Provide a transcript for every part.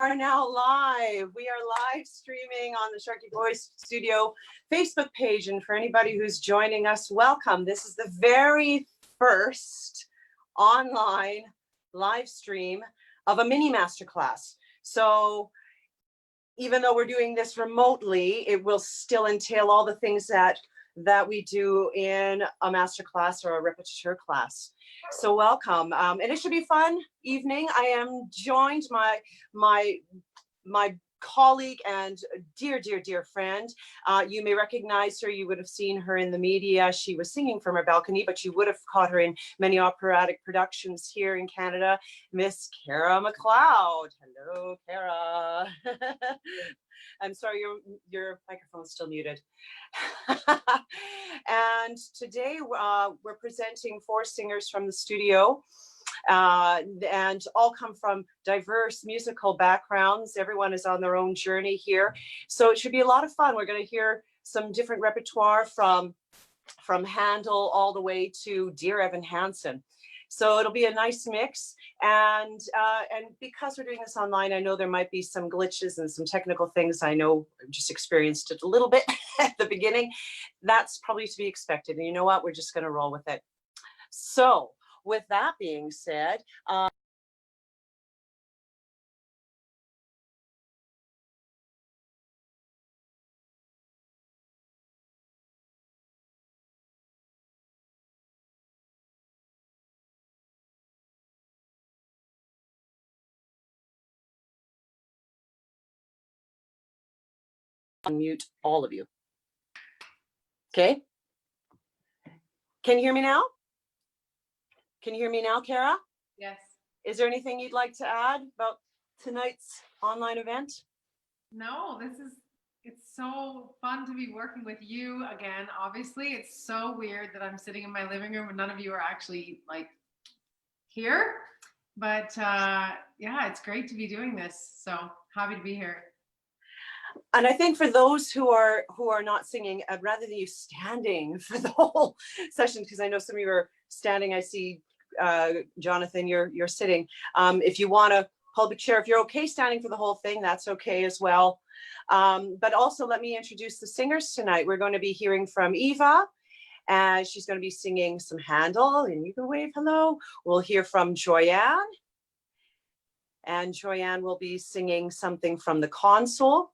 Are now live. We are live streaming on the Sharkey Voice Studio Facebook page. And for anybody who's joining us, welcome. This is the very first online live stream of a mini masterclass. So even though we're doing this remotely, it will still entail all the things that we do in a masterclass or a repetiteur class. So welcome, and it should be a fun evening. I am joined my colleague and dear friend. You may recognize her. You would have seen her in the media. She was singing from her balcony, but you would have caught her in many operatic productions here in Canada. Miss Cara McLeod. Hello, Cara. I'm sorry, your microphone's still muted. And today we're presenting 4 singers from the studio, and all come from diverse musical backgrounds. Everyone is on their own journey here. So it should be a lot of fun. We're going to hear some different repertoire from Handel all the way to Dear Evan Hansen. So it'll be a nice mix, and because we're doing this online, I know there might be some glitches and some technical things. I know I've just experienced it a little bit at the beginning. That's probably to be expected, and you know what? We're just going to roll with it. So with that being said, unmute all of you. Okay. Can you hear me now? Can you hear me now, Cara? Yes. Is there anything you'd like to add about tonight's online event? No, it's so fun to be working with you again. Obviously, it's so weird that I'm sitting in my living room and none of you are actually like here. But yeah, it's great to be doing this. So happy to be here. And I think for those who are not singing, rather than you standing for the whole session, because I know some of you are standing. I see Jonathan, you're sitting. If you want to hold a chair, if you're okay standing for the whole thing, that's okay as well. But also let me introduce the singers tonight. We're going to be hearing from Eva, and she's going to be singing some Handel, and you can wave hello. We'll hear from Joyanne, and Joyanne will be singing something from the console,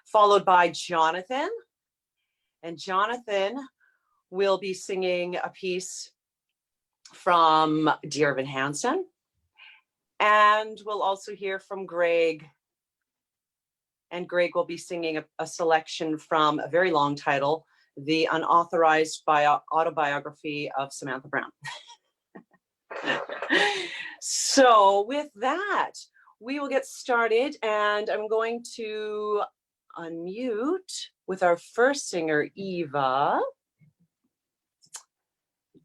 followed by Jonathan, and Jonathan will be singing a piece from Dear Evan Hansen, and we'll also hear from Greg, and Greg will be singing a selection from a very long title, The Unauthorized Autobiography of Samantha Brown. So with that, we will get started, and I'm going to unmute with our first singer, Eva.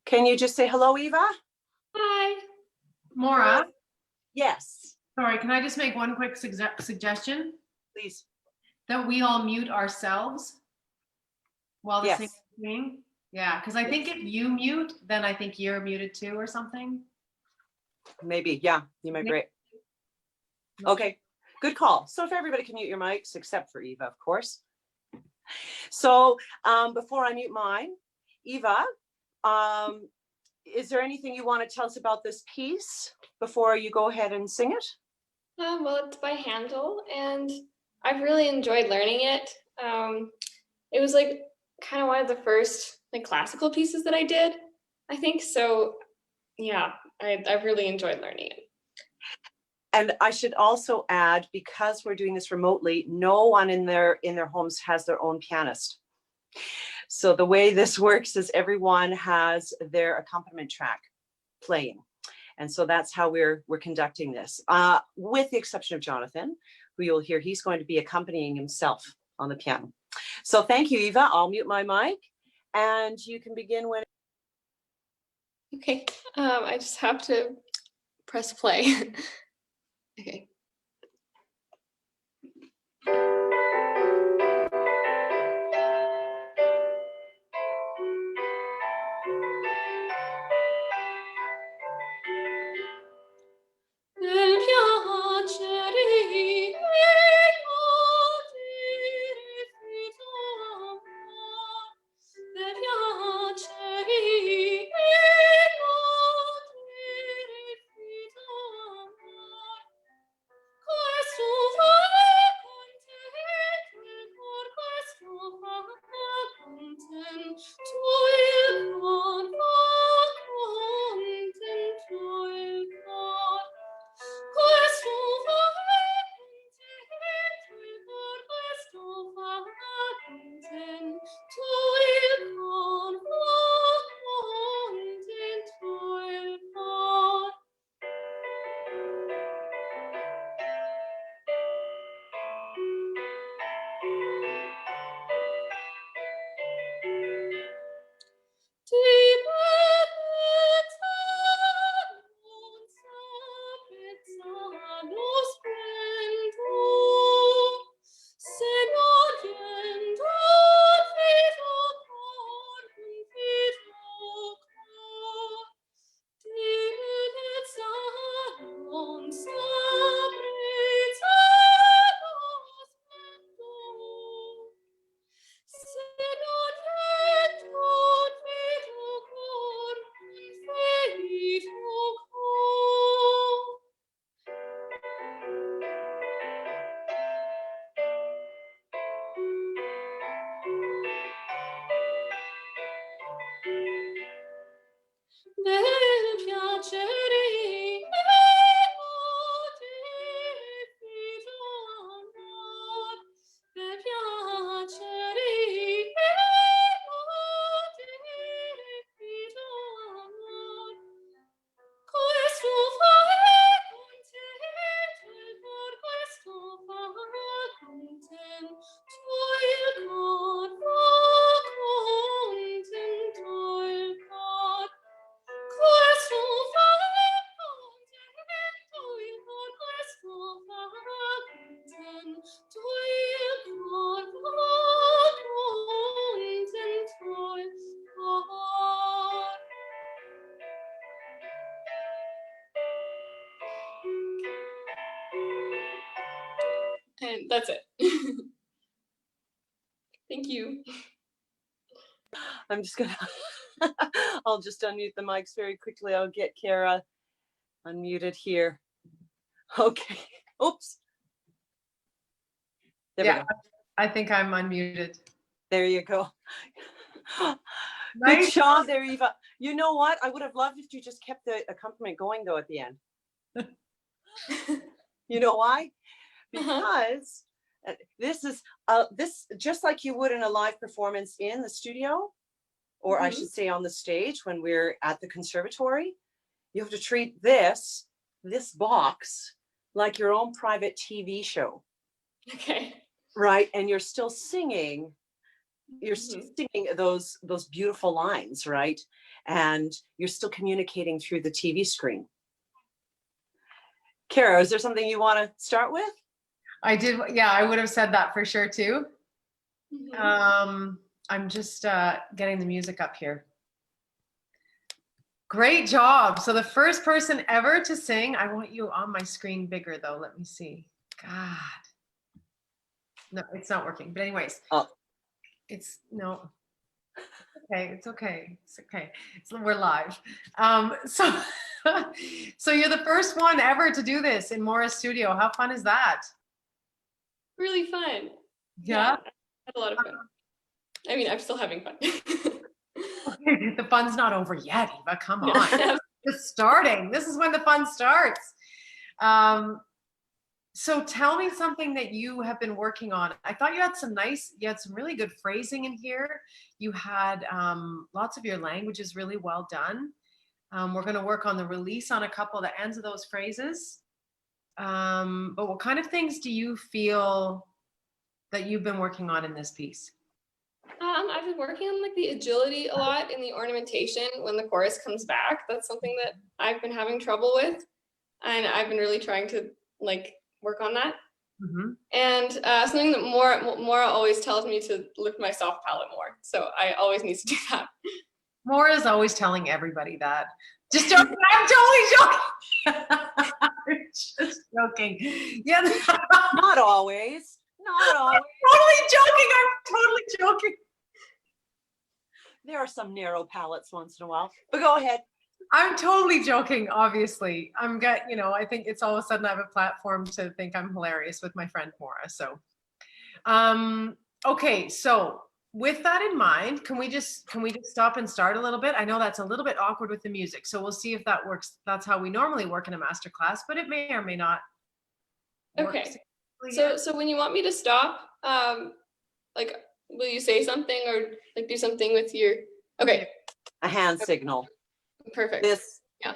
Can you just say hello, Eva? Hi. Maura? Yes. Sorry, can I just make one quick suggestion? Please. That we all mute ourselves while the Yes. singing. Yeah, because I think if you mute, then I think you're muted too or something. Maybe, yeah, you might be right. Okay, good call. So if everybody can mute your mics, except for Eva, of course. So before I mute mine, Eva, is there anything you want to tell us about this piece before you go ahead and sing it? Well, it's by Handel, and I've really enjoyed learning it. It was like kind of one of the first like classical pieces that I did, I think. So yeah, I've really enjoyed learning it. And I should also add, because we're doing this remotely, no one in their homes has their own pianist. So the way this works is everyone has their accompaniment track playing. And so that's how we're conducting this, with the exception of Jonathan, who you'll hear, he's going to be accompanying himself on the piano. So thank you, Eva. I'll mute my mic, and you can begin when. Okay, I just have to press play. Okay. Del piacere And that's it. Thank you. I'm just gonna, I'll just unmute the mics very quickly. I'll get Cara unmuted here. Okay. Oops. There we Yeah, go. I think I'm unmuted. There you go. Good Nice. job there, Eva. You know what? I would have loved if you just kept the accompaniment going though at the end. You know why? Because this is this just like you would in a live performance in the studio, or I should say on the stage when we're at the conservatory. You have to treat this box like your own private TV show. Okay. Right? And you're still singing. You're still singing those beautiful lines, right? And you're still communicating through the TV screen. Cara, is there something you want to start with? I did. Yeah, I would have said that for sure too. I'm just getting the music up here. Great job. So the first person ever to sing, I want you on my screen bigger though. Let me see. God. No, it's not working. But anyways, it's no. Okay, it's okay. It's okay. So we're live. So so you're the first one ever to do this in Maura's studio. How fun is that? Really fun. Yeah. I had a lot of fun. I mean, I'm still having fun. The fun's not over yet, Eva. Come on. No. It's starting. This is when the fun starts. So tell me something that you have been working on. I thought you had some really good phrasing in here. You had lots of your languages really well done. We're going to work on the release on a couple of the ends of those phrases. But what kind of things do you feel that you've been working on in this piece? I've been working on like the agility a lot in the ornamentation when the chorus comes back. That's something that I've been having trouble with, and I've been really trying to like work on that. And something that Maura always tells me to lift my soft palate more, so I always need to do that. Maura's always telling everybody that. Just joking. I'm totally joking. I'm just joking. Yeah. Not always. Not always. Totally joking. I'm totally joking. There are some narrow palettes once in a while, but go ahead. I'm totally joking, obviously. I think it's all of a sudden I have a platform to think I'm hilarious with my friend Maura. So, okay. So with that in mind, can we just stop and start a little bit? I know that's a little bit awkward with the music, so we'll see if that works. That's how we normally work in a master class, but it may or may not work. Okay. So when you want me to stop, like, will you say something or like do something with your, okay. A hand signal. Perfect. This. Yeah.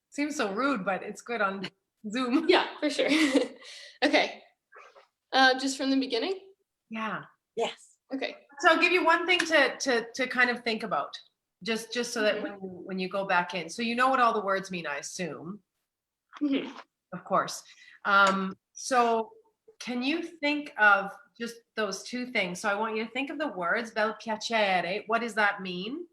Seems so rude, but it's good on Zoom. Yeah, for sure. Okay. Just from the beginning? Yeah. Yes. Okay. So I'll give you one thing to kind of think about, just so that when you go back in, so you know what all the words mean, I assume. Of course. So can you think of just those two things? So I want you to think of the words bel piacere. What does that mean?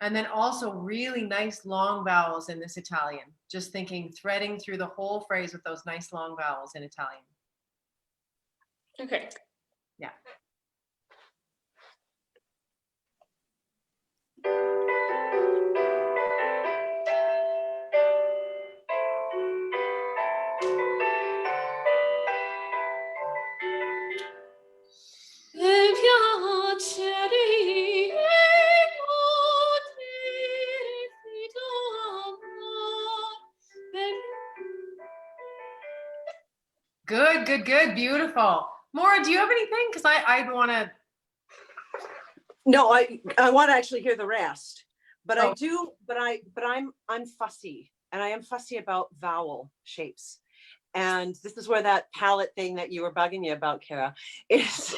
And then also really nice long vowels in this Italian. Just thinking, threading through the whole phrase with those nice long vowels in Italian. Okay. Yeah. Good. Beautiful. Maura, do you have anything? Because I'd want to. No, I want to actually hear the rest, but Oh. I do, but I'm fussy, and I am fussy about vowel shapes. And this is where that palette thing that you were bugging me about, Cara, is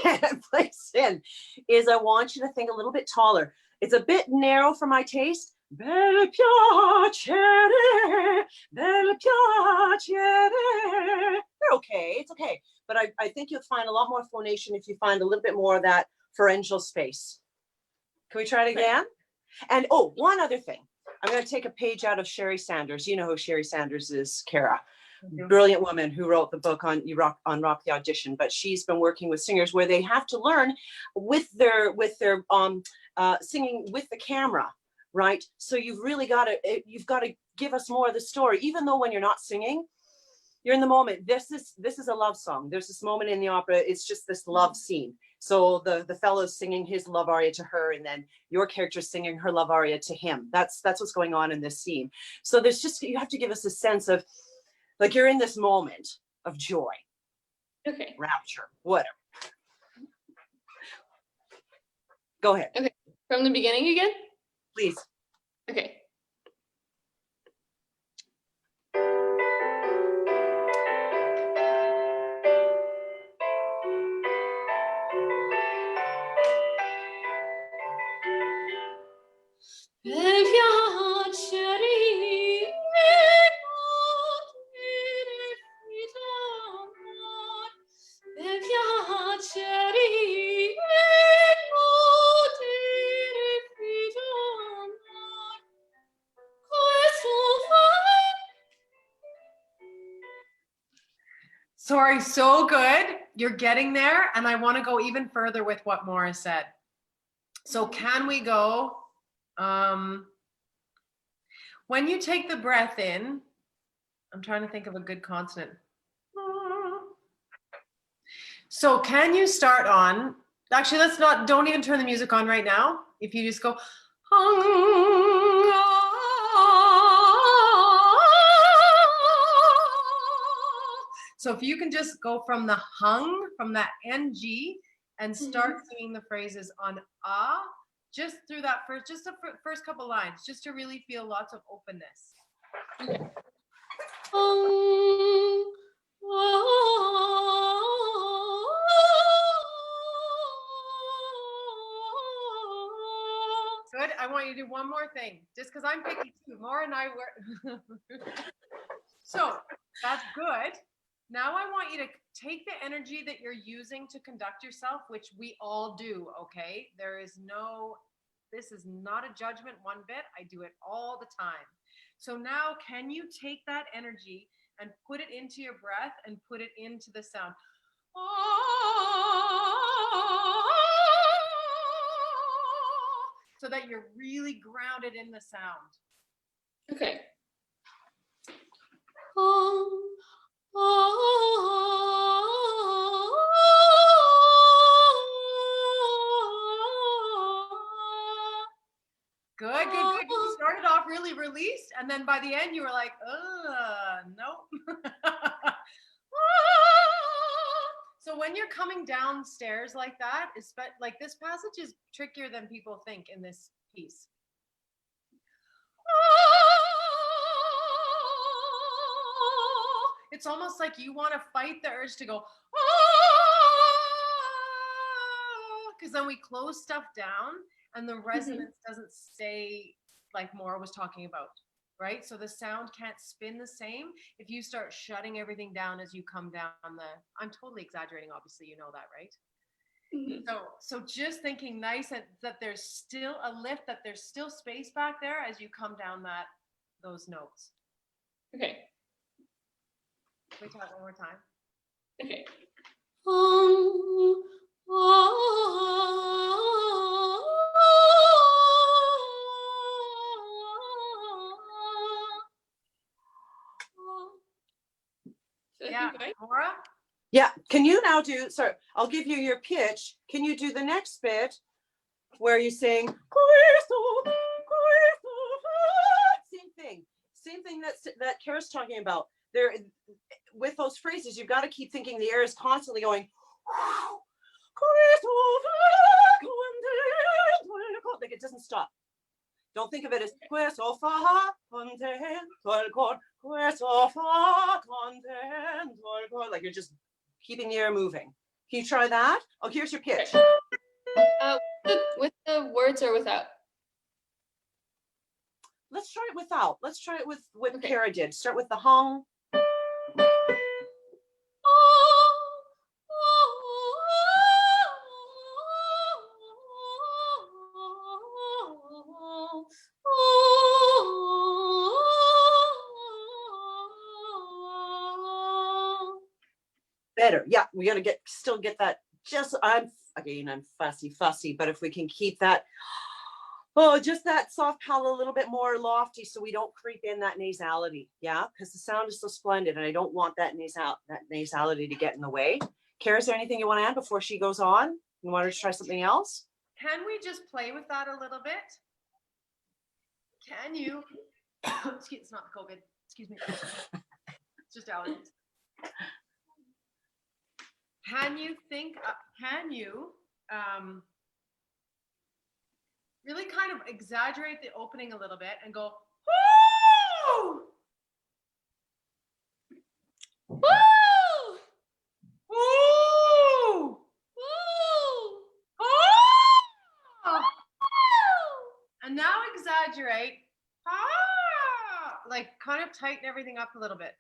placed in, is I want you to think a little bit taller. It's a bit narrow for my taste. Bel piacere, bel piacere. They're okay, it's okay. But I think you'll find a lot more phonation if you find a little bit more of that pharyngeal space. Can we try it again? And oh, one other thing. I'm going to take a page out of Sherry Sanders. You know who Sherry Sanders is, Cara. brilliant woman who wrote the book on Rock the Audition, but she's been working with singers where they have to learn with their singing with the camera, right? So you've got to give us more of the story, even though when you're not singing, you're in the moment. This is a love song. There's this moment in the opera, it's just this love scene. So the fellow's singing his love aria to her, and then your character's singing her love aria to him. That's what's going on in this scene. So there's just, you have to give us a sense of like you're in this moment of joy, Okay. rapture, whatever. Go ahead. Okay. From the beginning again? Please. Okay. Sorry, so good. You're getting there. And I want to go even further with what Maura said. So can we go, when you take the breath in, I'm trying to think of a good consonant. So can you start on, actually, don't even turn the music on right now. If you just go, so if you can just go from the hung, from that NG, and start singing the phrases on just through that first couple lines, just to really feel lots of openness. Okay. Good. I want you to do one more thing, just because I'm picky too. Maura and I were. So that's good. Now I want you to take the energy that you're using to conduct yourself, which we all do, okay? This is not a judgment one bit. I do it all the time. So now can you take that energy and put it into your breath and put it into the sound? So that you're really grounded in the sound. Okay. Good. You started off really released, and then by the end you were like, no. So when you're coming downstairs like that, like this passage is trickier than people think in this piece. It's almost like you want to fight the urge to go, because then we close stuff down and the resonance doesn't stay like Maura was talking about, right? So the sound can't spin the same if you start shutting everything down as you come down I'm totally exaggerating, obviously, you know that, right? So just thinking nice that there's still a lift, that there's still space back there as you come down those notes. Okay. Can we try it one more time? Okay. Yeah, Maura? Yeah, can you now do, sorry, I'll give you your pitch. Can you do the next bit where you sing, same thing that Cara's talking about. There, with those phrases, you've got to keep thinking the air is constantly going, like it doesn't stop. Don't think of it as like you're just keeping the air moving. Can you try that? Oh, here's your pitch. With the words or without? Let's try it without. Let's try it with what Okay. Cara did. Start with the hung. better. Yeah, we got to still get that. Just I'm fussy, but if we can keep that, just that soft palate a little bit more lofty, so we don't creep in that nasality. Yeah, because the sound is so splendid, and I don't want that nasality to get in the way. Cara, is there anything you want to add before she goes on? You want her to try something else? Can we just play with that a little bit? Can you? Excuse, it's not COVID. Excuse me. It's just allergies. Can you think? Can you really kind of exaggerate the opening a little bit and go, woo, Woo! woo, Woo! woo, and now exaggerate, like kind of tighten everything up a little bit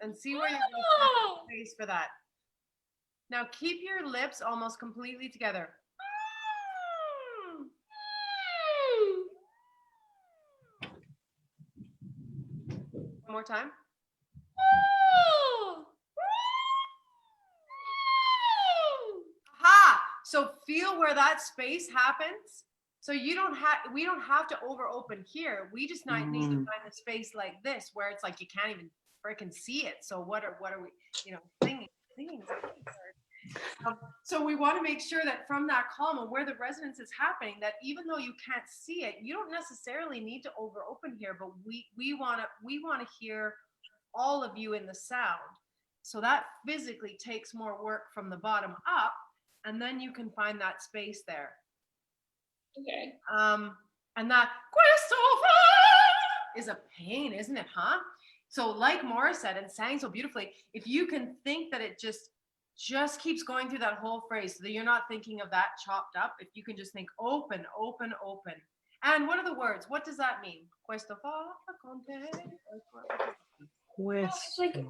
and see where you're going to space for that. Now keep your lips almost completely together. One more time. Aha! So feel where that space happens. So we don't have to over open here. We just need to find a space like this where it's like you can't even freaking see it. So what are we, singing? So we want to make sure that from that comma where the resonance is happening, that even though you can't see it, you don't necessarily need to over open here, but we want to hear all of you in the sound. So that physically takes more work from the bottom up, and then you can find that space there. Okay. And that is a pain, isn't it, huh? So like Maura said and sang so beautifully, if you can think that it just keeps going through that whole phrase, so that you're not thinking of that chopped up. If you can just think open, open, open. And what are the words? What does that mean? Questo fa contento. It's like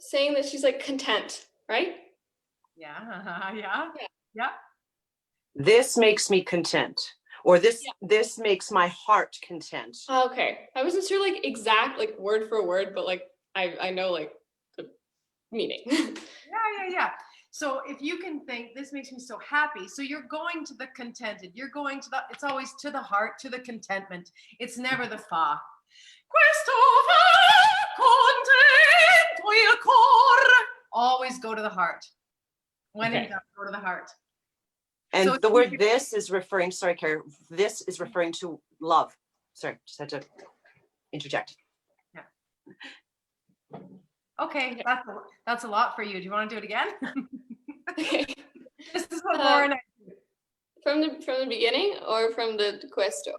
saying that she's like content, right? Yeah. This makes me content, or this makes my heart content. Okay. I wasn't sure like exact like word for word, but like I know like the meaning. Yeah. So if you can think, this makes me so happy. So you're going to the contented. You're going to it's always to the heart, to the contentment. It's never the fa. Questo fa contento il cor. Always go to the heart. When in doubt, go to the heart. And So the word this is referring, sorry, Cara, this is referring to love. Sorry, just had to interject. Yeah. Okay, that's a lot for you. Do you want to do it again? Okay. This is what Maura and I do. From the beginning or from the questo?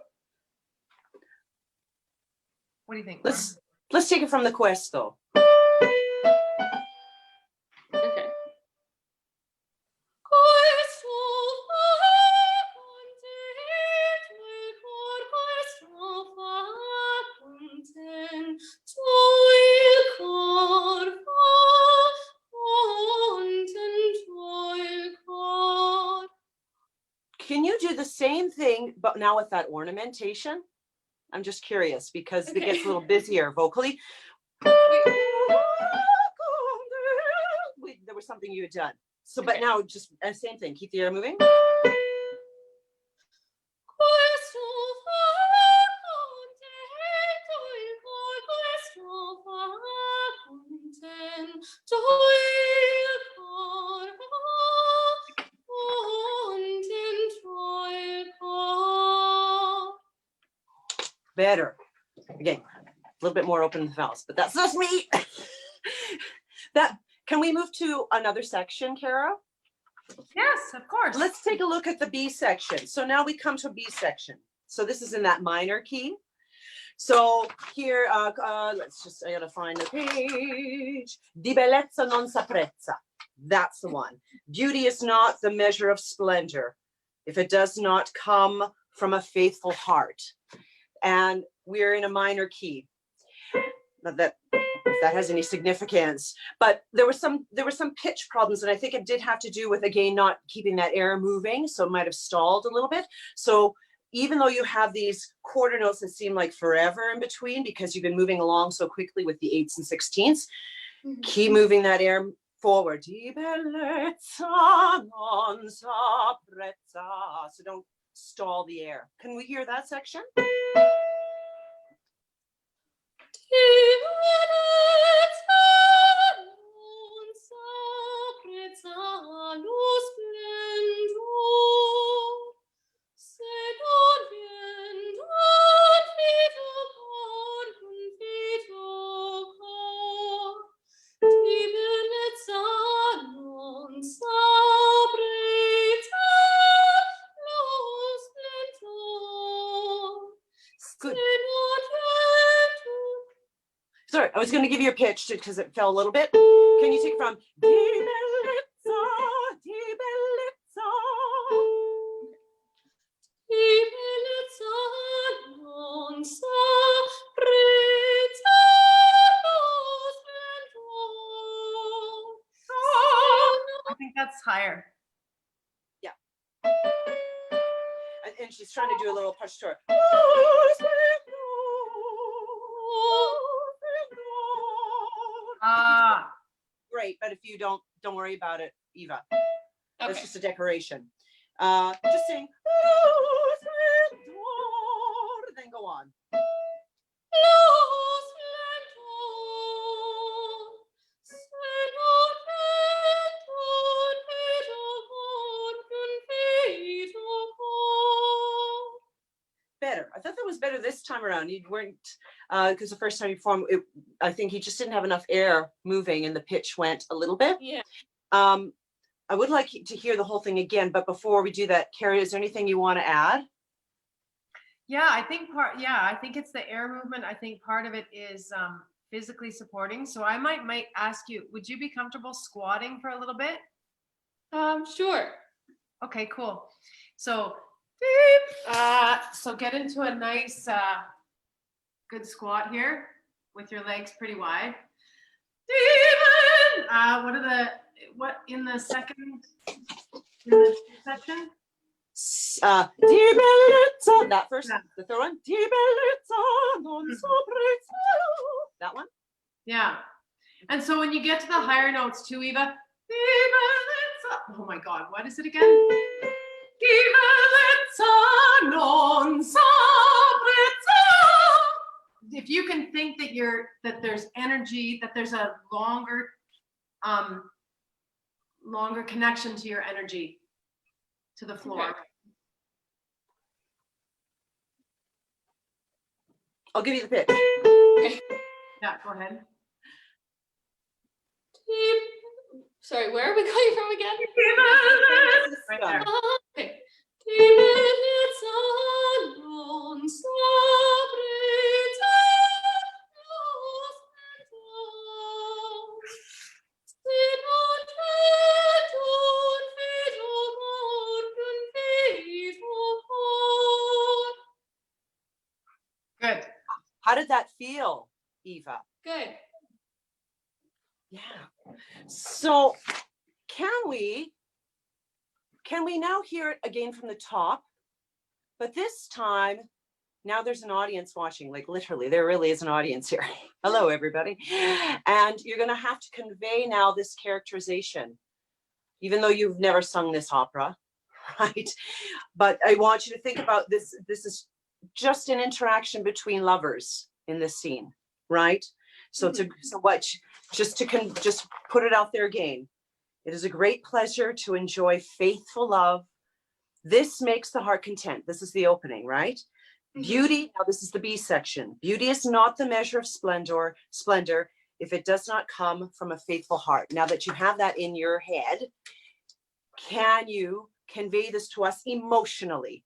What do you think? Let's take it from the questo. Okay. Can you do the same thing, but now with that ornamentation? I'm just curious because it gets a little busier vocally. Wait, there was something you had done. So, but now just same thing. Keep the air moving. Better. Again, a little bit more open in the vowels, but that's just me. Can we move to another section, Cara? Yes, of course. Let's take a look at the B section. So now we come to B section. So this is in that minor key. So here, I gotta find the page. Di bellezza non s'apprezza. That's the one. Beauty is not the measure of splendor if it does not come from a faithful heart. And we're in a minor key. Not that if that has any significance, but there were some pitch problems, and I think it did have to do with, again, not keeping that air moving, so it might have stalled a little bit. So even though you have these quarter notes that seem like forever in between because you've been moving along so quickly with the 8s and 16ths, keep moving that air forward. Di bellezza non s'apprezza. So don't stall the air. Can we hear that section? Good. Sorry, I was going to give you a pitch because it fell a little bit. Can you take from Di bellezza, di bellezza? Di bellezza non s'apprezza lo splendor. I think that's higher. Yeah. And she's trying to do a little push to her. Great, but if you don't worry about it, Eva. That's Okay. just a decoration. Just sing, then go on. Better. I thought that was better this time around. You weren't, because the first time you performed, I think you just didn't have enough air moving and the pitch went a little bit. Yeah. I would like to hear the whole thing again, but before we do that, Carrie, is there anything you want to add? Yeah, I think it's the air movement. I think part of it is physically supporting. So I might ask you, would you be comfortable squatting for a little bit? Sure. Okay, cool. So so get into a nice good squat here with your legs pretty wide. What in the second section? Di bellezza, that first, the third one. Di bellezza non s'apprezza. That one. Yeah. And so when you get to the higher notes too, Eva. Di bellezza. Oh my God, what is it again? Di bellezza non s'apprezza. If you can think that there's energy, that there's a longer connection to your energy, to the floor. Okay. I'll give you the pitch. Yeah, go ahead. Sorry, where are we going from again? Right there. Okay. Good. How did that feel, Eva? Good. Yeah. So can we now hear it again from the top? But this time, now there's an audience watching, like literally, there really is an audience here. Hello, everybody. And you're going to have to convey now this characterization, even though you've never sung this opera, right? But I want you to think about this. This is just an interaction between lovers in this scene, right? So just put it out there again. It is a great pleasure to enjoy faithful love. This makes the heart content. This is the opening, right? Mm-hmm. Beauty, now this is the B section. Beauty is not the measure of splendor if it does not come from a faithful heart. Now that you have that in your head, can you convey this to us emotionally?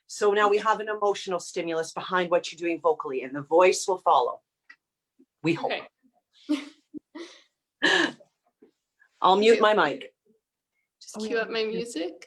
So now we have an emotional stimulus behind what you're doing vocally, and the voice will follow. We hope. Okay. I'll mute my mic. Just cue up my music.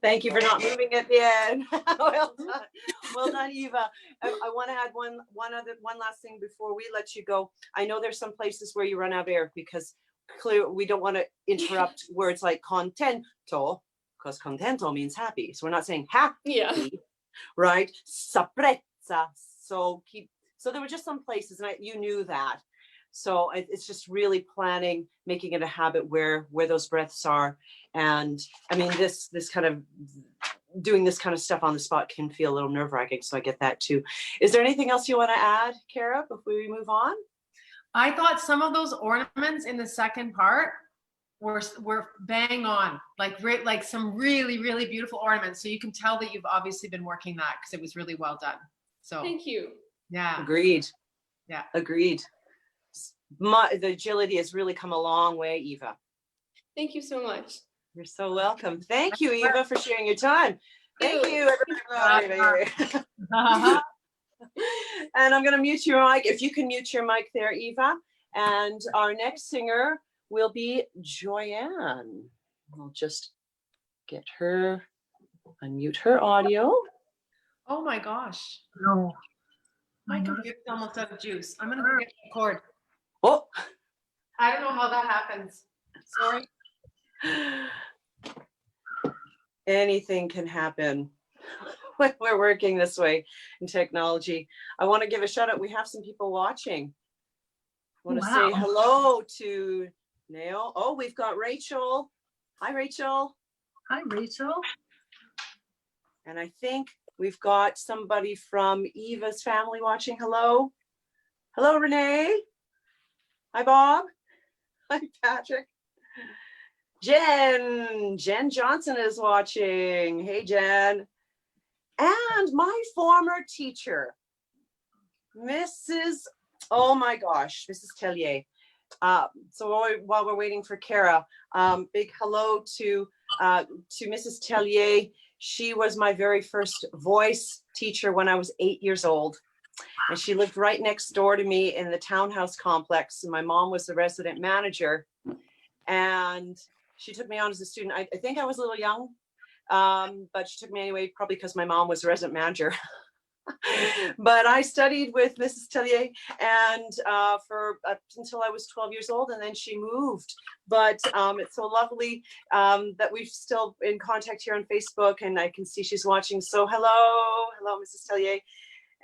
Thank you for not moving at the end. Well done. Well done, Eva. I want to add one last thing before we let you go. I know there's some places where you run out of air because clearly we don't want to interrupt words like contento, because contento means happy. So we're not saying happy, Yeah. right? Saprezza. So there were just some places, and you knew that. So it's just really planning, making it a habit where those breaths are. And I mean, this kind of doing this kind of stuff on the spot can feel a little nerve-wracking. So I get that too. Is there anything else you want to add, Cara, before we move on? I thought some of those ornaments in the second part were bang on, like some really, really beautiful ornaments. So you can tell that you've obviously been working that because it was really well done. So Thank you. yeah. Agreed. Yeah. Agreed. The agility has really come a long way, Eva. Thank you so much. You're so welcome. Thank you, Eva, for sharing your time. Thank you, everybody. And I'm going to mute your mic. If you can mute your mic there, Eva. And our next singer will be Joyanne. We'll just get her, unmute her audio. Oh my gosh. No. My computer's almost out of juice. I'm gonna go get the cord. Oh. I don't know how that happens. Sorry. Anything can happen when we're working this way in technology. I want to give a shout out. We have some people watching. I want to say hello to Nail. Oh, we've got Rachel. Hi, Rachel. Hi, Rachel. And I think we've got somebody from Eva's family watching. Hello. Hello, Renee. Hi, Bob. Hi, Patrick. Jen Johnson is watching. Hey, Jen. And my former teacher, Mrs. Oh my gosh, Mrs. Tellier. So while we're waiting for Cara, big hello to Mrs. Tellier. She was my very first voice teacher when I was 8 years old. And she lived right next door to me in the townhouse complex. And my mom was the resident manager. And she took me on as a student. I think I was a little young, but she took me anyway, probably because my mom was the resident manager. But I studied with Mrs. Tellier and for until I was 12 years old, and then she moved. But it's so lovely that we're still in contact here on Facebook, and I can see she's watching. So hello, Mrs. Tellier.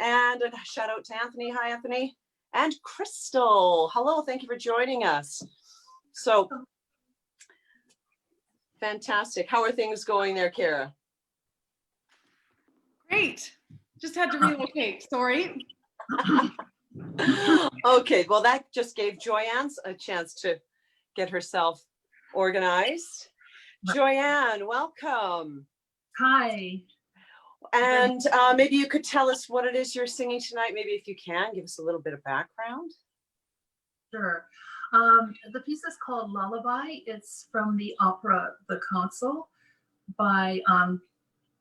And a shout out to Anthony. Hi, Anthony. And Crystal. Hello, thank you for joining us. So fantastic. How are things going there, Cara? Great. Just had to relocate. Sorry. Okay, well, that just gave Joyanne a chance to get herself organized. Joyanne, welcome. Hi. And maybe you could tell us what it is you're singing tonight. Maybe if you can, give us a little bit of background. Sure. The piece is called Lullaby. It's from the opera The Consul by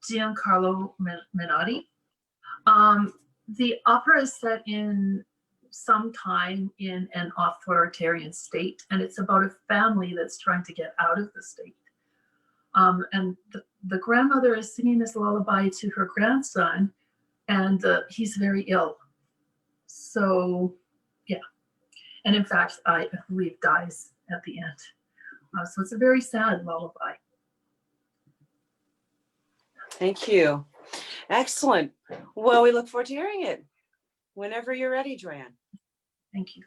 Giancarlo Menotti. The opera is set in some time in an authoritarian state, and it's about a family that's trying to get out of the state. And the grandmother is singing this lullaby to her grandson, and he's very ill. So, yeah. And in fact, I believe dies at the end. So it's a very sad lullaby. Thank you. Excellent. Well, we look forward to hearing it whenever you're ready, Joyanne. Thank you.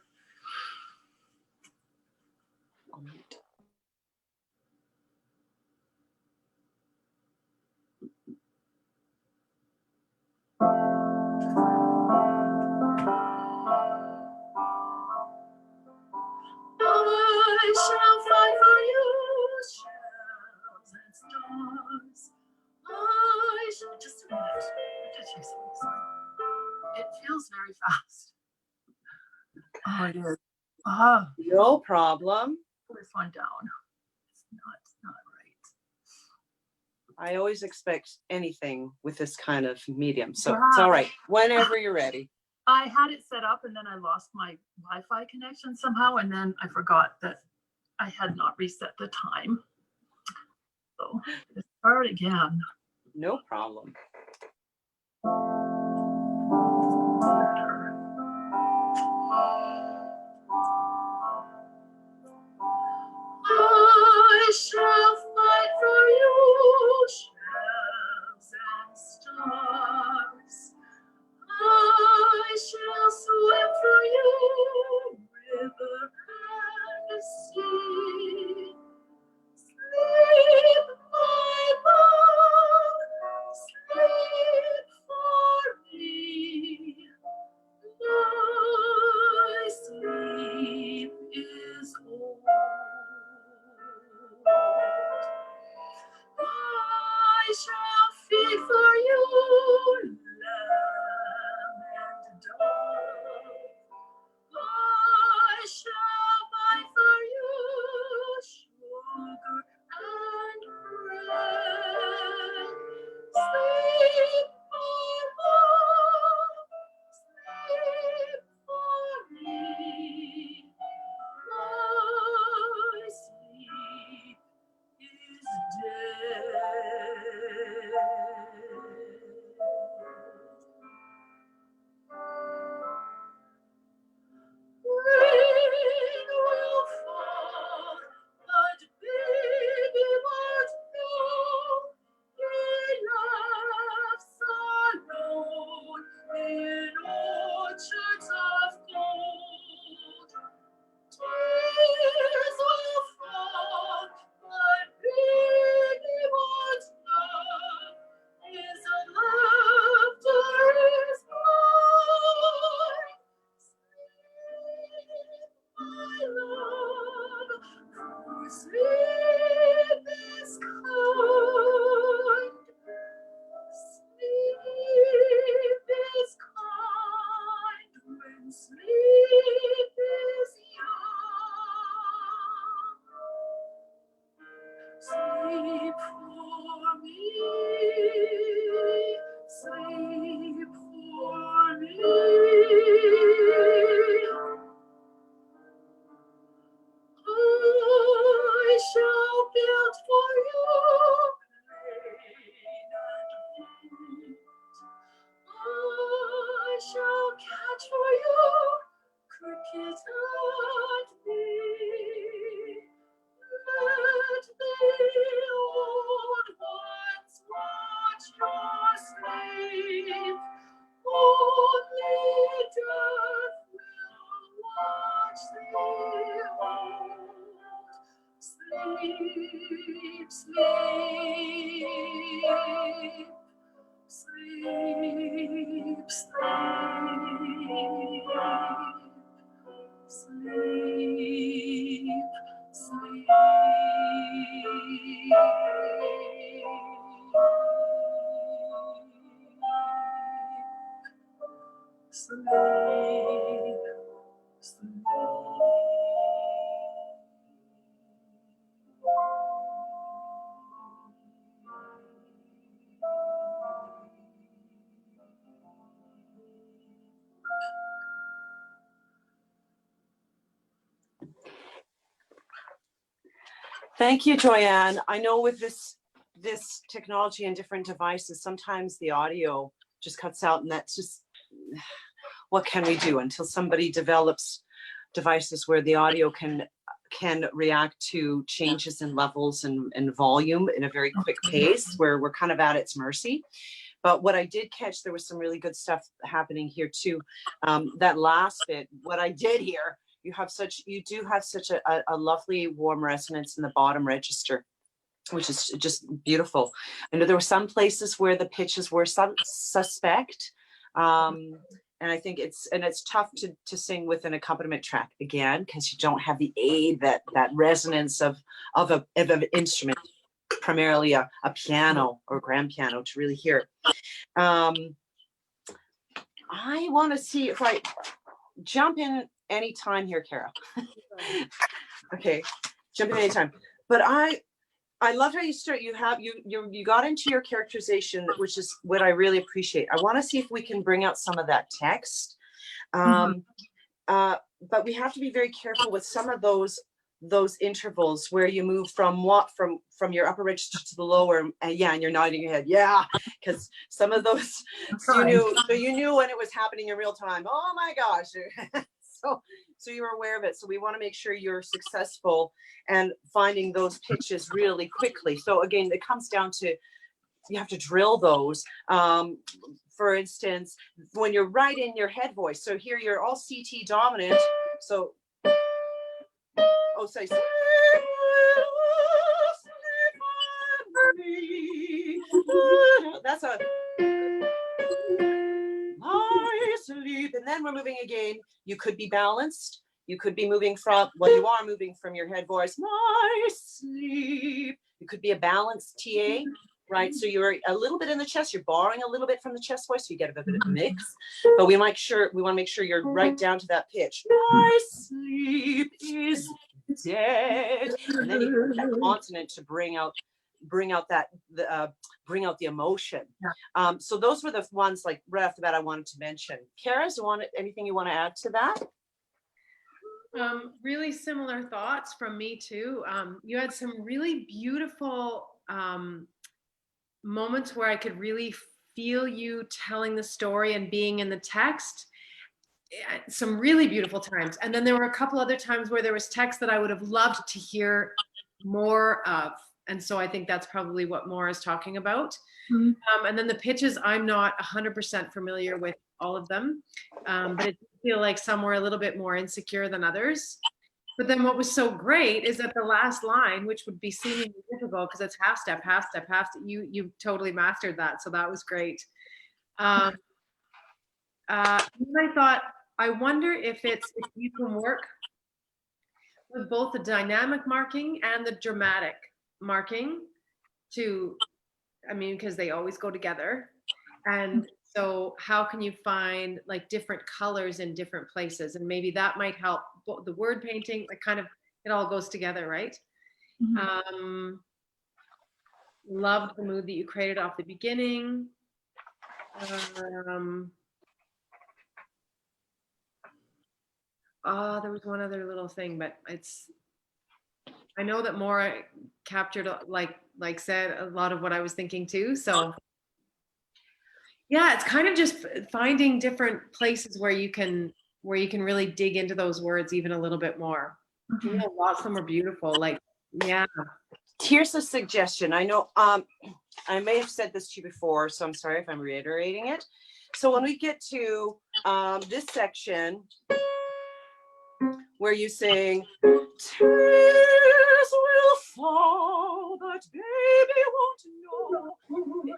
I shall fly for you, shells and stars. I shall just a minute. It feels very fast. Oh, it is. No problem. Put this one down. It's not right. I always expect anything with this kind of medium. So it's all right. Whenever you're ready. I had it set up and then I lost my Wi-Fi connection somehow, and then I forgot that I had not reset the time. So Start again. No problem. I shall fight for you, shells and stars. I shall swim for you, river and sea. Sleep, my love, sleep for me. My sleep is old. I shall feed for you, lamb and dove. I shall buy for you, sugar and bread. Sleep, my love, sleep for me. My sleep is dead. Rain will fall, but baby won't know. He laughs alone in orchards of gold. Tears will fall, but baby won't know. His laughter is mine. Sleep, my love, for sleep is kind. Sleep is kind when sleep is young. Sleep for me, sleep for me. I shall build for you plain and neat. I shall catch for you cricket and bee. Let the old ones watch your sleep. Only death will watch the old. Sleep, sleep. Sleep, sleep, sleep, sleep. Sleep, sleep. Thank you, Joyanne. I know with this technology and different devices, sometimes the audio just cuts out, and that's just, what can we do until somebody develops devices where the audio can react to changes in levels and volume in a very quick pace, where we're kind of at its mercy. But what I did catch, there was some really good stuff happening here too. That last bit, what I did hear, you do have such a lovely warm resonance in the bottom register, which is just beautiful. I know there were some places where the pitches were suspect. And I think it's tough to sing with an accompaniment track again, because you don't have the aid, that resonance of an instrument, primarily a piano or grand piano, to really hear it. I want to see if I jump in anytime here, Cara. Okay, jump in anytime. But I love how you start. You got into your characterization, which is what I really appreciate. I want to see if we can bring out some of that text. But we have to be very careful with some of those those intervals where you move from your upper register to the lower, and you're nodding your head, because some of those, you knew when it was happening in real time. Oh my gosh. So you were aware of it. So we want to make sure you're successful and finding those pitches really quickly. So again, it comes down to, you have to drill those. For instance, when you're right in your head voice, so here you're all CT dominant, so say that's a sleep, and then we're moving again. You could be balanced, you could be moving from, you are moving from your head voice, my sleep. You could be a balanced TA, right? So you're a little bit in the chest, you're borrowing a little bit from the chest voice, so you get a bit of a mix, but we want to make sure you're right down to that pitch. My sleep is dead, and then you put that consonant to bring out the emotion. So those were the ones, like right off the bat, I wanted to mention. Cara, anything you want to add to that? Really similar thoughts from me too. You had some really beautiful moments where I could really feel you telling the story and being in the text. Some really beautiful times. And then there were a couple other times where there was text that I would have loved to hear more of. And so I think that's probably what Maura is talking about. Mm-hmm. And then the pitches, I'm not 100% familiar with all of them, but it feel like some were a little bit more insecure than others. But then what was so great is that the last line, which would be seemingly difficult because it's half step, half step, half step, you totally mastered that. So that was great. And I thought, I wonder if you can work with both the dynamic marking and the dramatic marking because they always go together. And so how can you find like different colors in different places? And maybe that might help the word painting, like kind of, it all goes together, right? Mm-hmm. Loved the mood that you created off the beginning. There was one other little thing, but I know that Maura captured, like said, a lot of what I was thinking too. So yeah, it's kind of just finding different places where you can really dig into those words even a little bit more. Mm-hmm. Lots of them are beautiful. Like, yeah. Here's a suggestion. I know I may have said this to you before, so I'm sorry if I'm reiterating it. So when we get to this section where you sing, tears will fall, but baby won't know.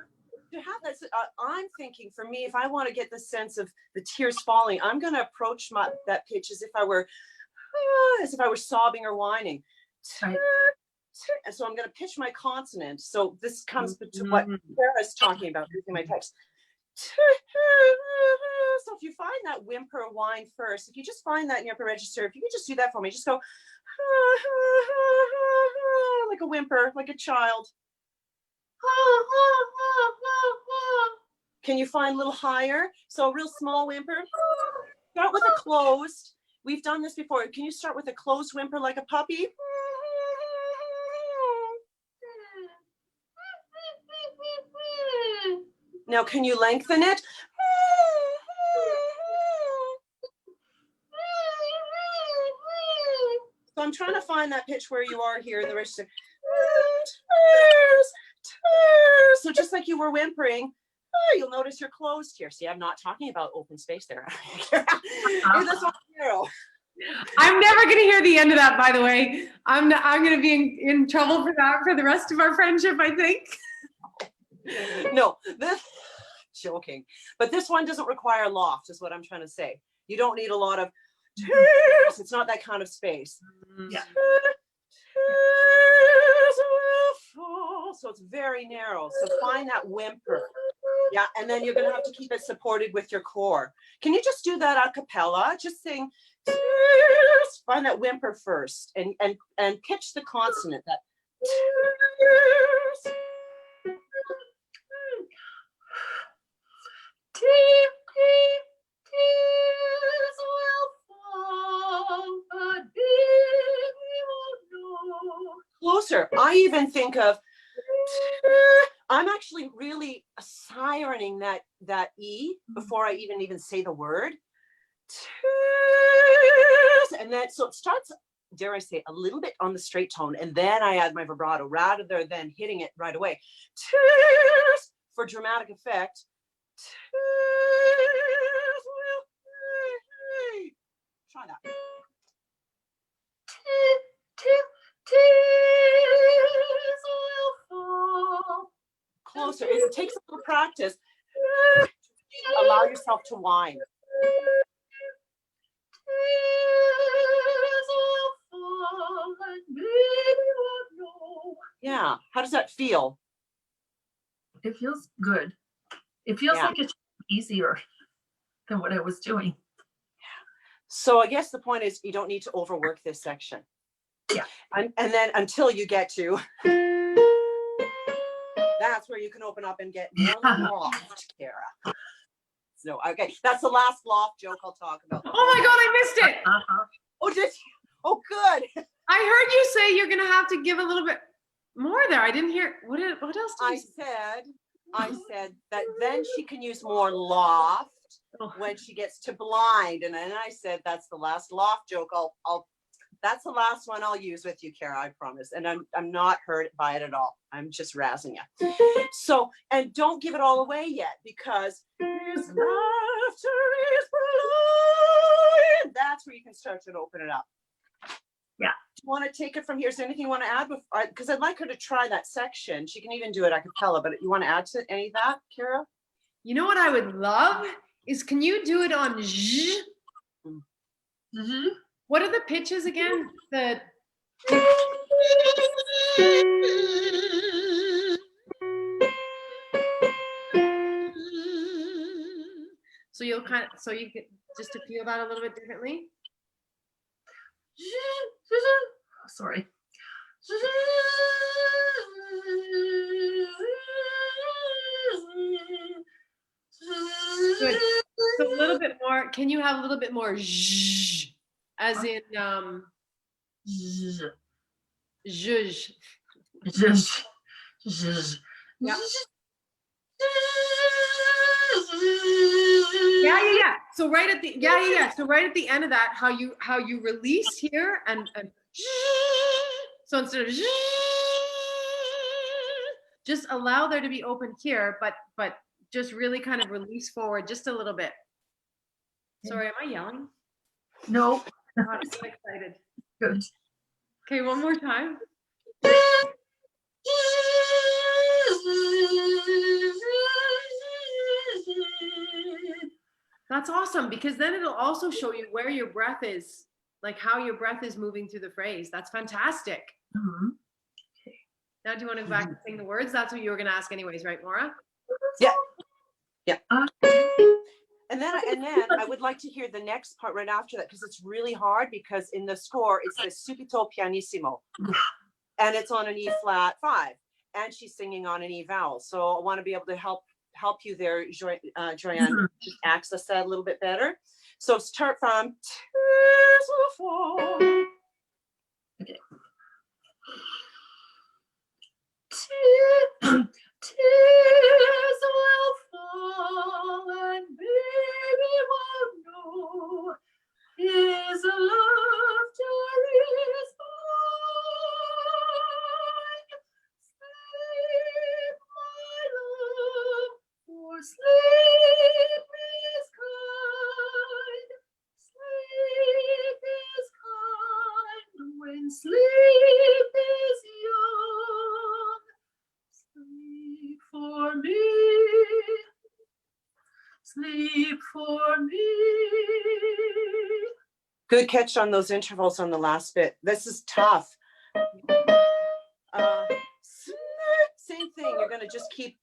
To have that, I'm thinking for me, if I want to get the sense of the tears falling, I'm going to approach that pitch as if I were sobbing or whining. Right. And so I'm going to pitch my consonant. So this comes to what Cara's talking about using my text. So if you find that whimper whine first, if you just find that in your upper register, if you could just do that for me, just go like a whimper, like a child. Can you find a little higher? So a real small whimper. Start with a closed. We've done this before. Can you start with a closed whimper like a puppy? Now, can you lengthen it? So I'm trying to find that pitch where you are here in the register. So just like you were whimpering, you'll notice you're closed here. See, I'm not talking about open space there. That's all zero. I'm never going to hear the end of that, by the way. I'm going to be in trouble for that for the rest of our friendship, I think. No, joking. But this one doesn't require loft, is what I'm trying to say. You don't need a lot of tears. It's not that kind of space. Yeah. So it's very narrow. So find that whimper. Yeah, and then you're going to have to keep it supported with your core. Can you just do that a cappella? Just sing tears. Find that whimper first and pitch the consonant. That tears. Tears will fall, but baby won't closer. I even think of, I'm actually really sirening that E before I even say the word. And then, so it starts, dare I say, a little bit on the straight tone, and then I add my vibrato rather than hitting it right away. For dramatic effect. Try that. Closer. It takes a little practice. Allow yourself to whine. Yeah. How does that feel? It feels good. It feels Yeah. like it's easier than what I was doing. So I guess the point is you don't need to overwork this section. Yeah. And then until you get to, that's where you can open up and get more loft, Cara. So, okay, that's the last loft joke I'll talk about. Oh my God, I missed it. Oh, did you? Oh, good. I heard you say you're gonna have to give a little bit more there. I didn't hear, what else did you say? I said that then she can use more loft when she gets to blind. And then I said, that's the last loft joke. That's the last one I'll use with you, Cara, I promise. And I'm not hurt by it at all. I'm just razzing you. So, and don't give it all away yet, because his laughter is blind. That's where you can start to open it up. Yeah. Do you want to take it from here? Is there anything you want to add? Because I'd like her to try that section. She can even do it a cappella, but you want to add to any of that, Cara? You know what I would love is, can you do it on zh? Mm-hmm. What are the pitches again? So you'll so you get just to feel that a little bit differently. Sorry. Good. So a little bit more. Can you have a little bit more zh, as in zhuzh? Yeah. Yeah. So right at the So right at the end of that, how you release here and so instead of just allow there to be open here, but just really kind of release forward just a little bit. Sorry, am I yelling? No. God, I'm so excited. Good. Okay, one more time. That's awesome, because then it'll also show you where your breath is, like how your breath is moving through the phrase. That's fantastic. Mm-hmm. Now, do you want to go back and sing the words? That's what you were going to ask anyways, right, Maura? Yeah. Yeah. And then I would like to hear the next part right after that, because it's really hard, because in the score, it's the subito pianissimo. And it's on an E flat 5. And she's singing on an E vowel. So I want to be able to help you there, Joyanne, just access that a little bit better. So start from Okay. Tears will fall and baby won't know his laughter is mine. Sleep, my love, for sleep is kind. Sleep is kind when sleep is young. Sleep for me. Sleep for me. Good catch on those intervals on the last bit. This is tough. Same thing. You're going to just keep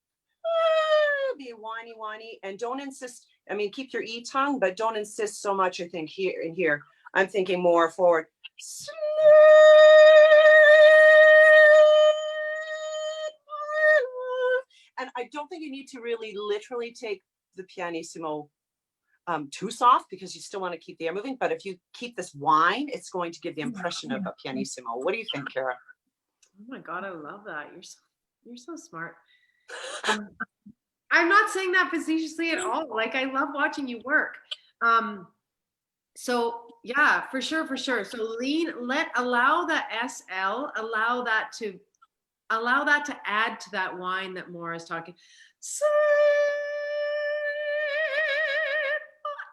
be whiny, and don't insist. I mean, keep your E tongue, but don't insist so much. I think here. I'm thinking more forward. And I don't think you need to really literally take the pianissimo too soft, because you still want to keep the air moving. But if you keep this whine, it's going to give the impression of a pianissimo. What do you think, Cara? Oh my God, I love that. You're so smart. I'm not saying that facetiously at all. Like, I love watching you work. So yeah, for sure. So allow that SL, allow that to add to that whine that Maura's talking.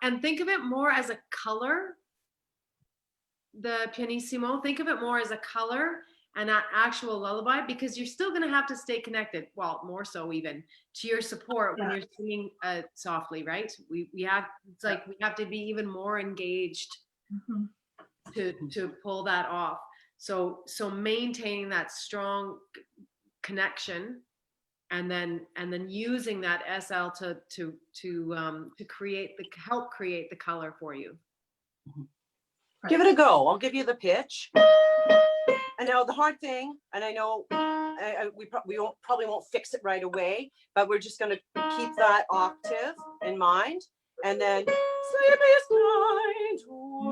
And think of it more as a color. The pianissimo, think of it more as a color and an actual lullaby, because you're still going to have to stay connected, well, more so even, to your support when you're singing softly, right? We have, it's like we have to be even more engaged to pull that off. So maintaining that strong connection, and then using that SL to help create the color for you. Give it a go. I'll give you the pitch. And now the hard thing, and I know we probably won't fix it right away, but we're just going to keep that octave in mind. And then sleep is kind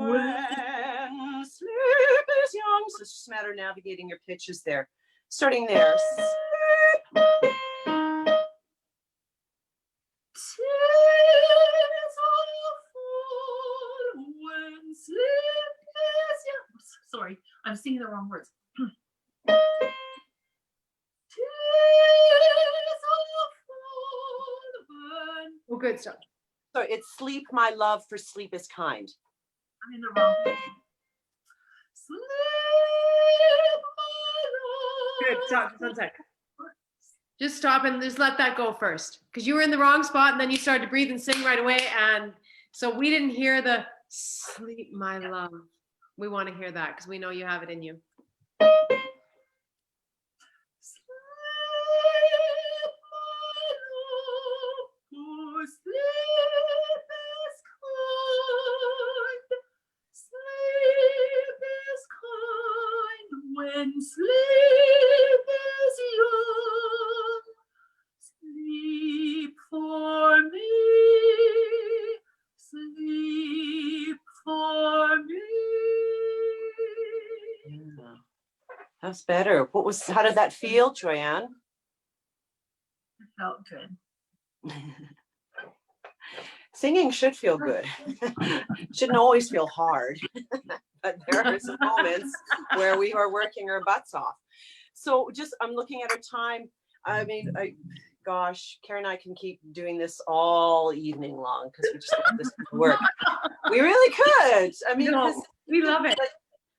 when sleep is young. So it's just a matter of navigating your pitches there. Starting there. Sorry, I'm singing the wrong words. Oh, good stuff. So it's sleep, my love, for sleep is kind. I'm in the wrong place. Sleep, my love. Good. Stop. Just 1 sec. Just stop and just let that go first, because you were in the wrong spot and then you started to breathe and sing right away, and so we didn't hear the sleep, my love. We want to hear that because we know you have it in you. When sleep is young, sleep for me, sleep for me. Yeah. That's better. How did that feel, Joanne? It felt good. Singing should feel good. Shouldn't always feel hard. But there are some moments where we are working our butts off. So I'm looking at our time. I mean, gosh, Karen and I can keep doing this all evening long because we just love this work. We really could. I mean, we love it. Like,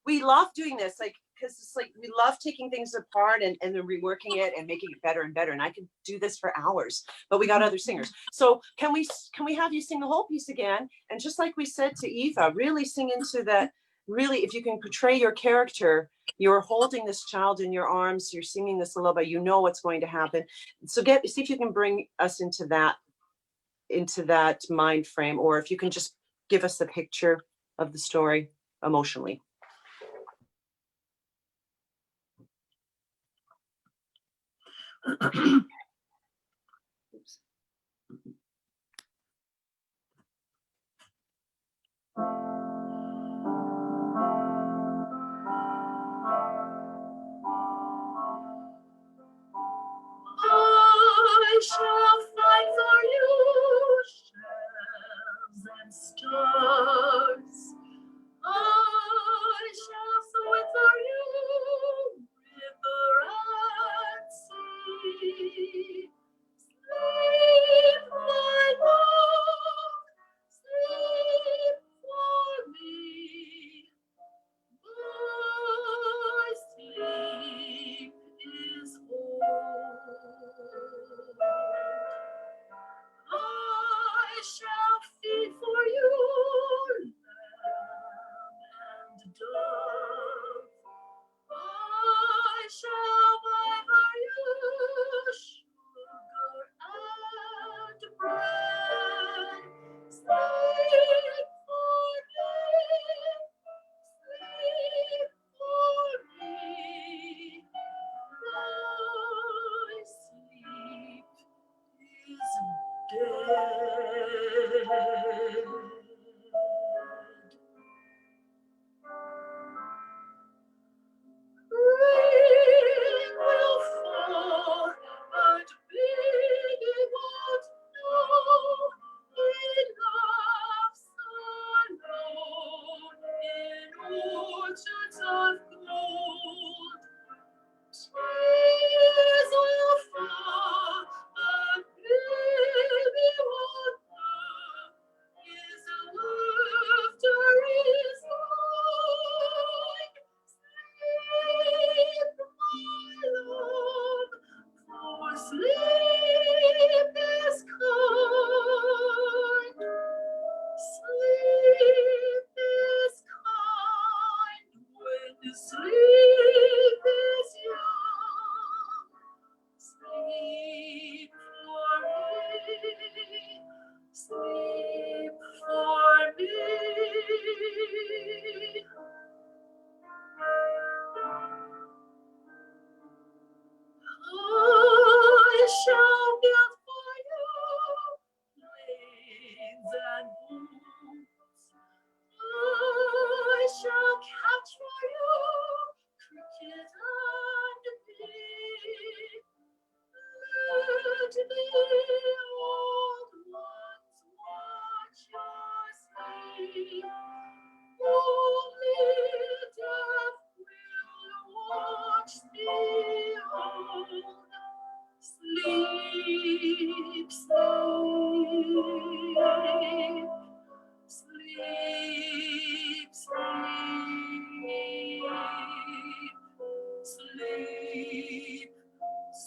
we love doing this, because it's like we love taking things apart and then reworking it and making it better and better. And I could do this for hours, but we got other singers. So can we have you sing the whole piece again? And just like we said to Eva, really sing into that. Really, if you can portray your character, you're holding this child in your arms, you're singing this lullaby, you know what's going to happen. So see if you can bring us into that mind frame, or if you can just give us the picture of the story emotionally. I shall find for you shells and stars. I shall swim for you, river and sea. Sleep is young, sleep for me, sleep for me. I shall build for you blades and boots. I shall catch for you cricket and bee. Let the old ones watch your sleep. Only death will watch the old. Sleep, sleep, sleep, sleep, sleep, sleep,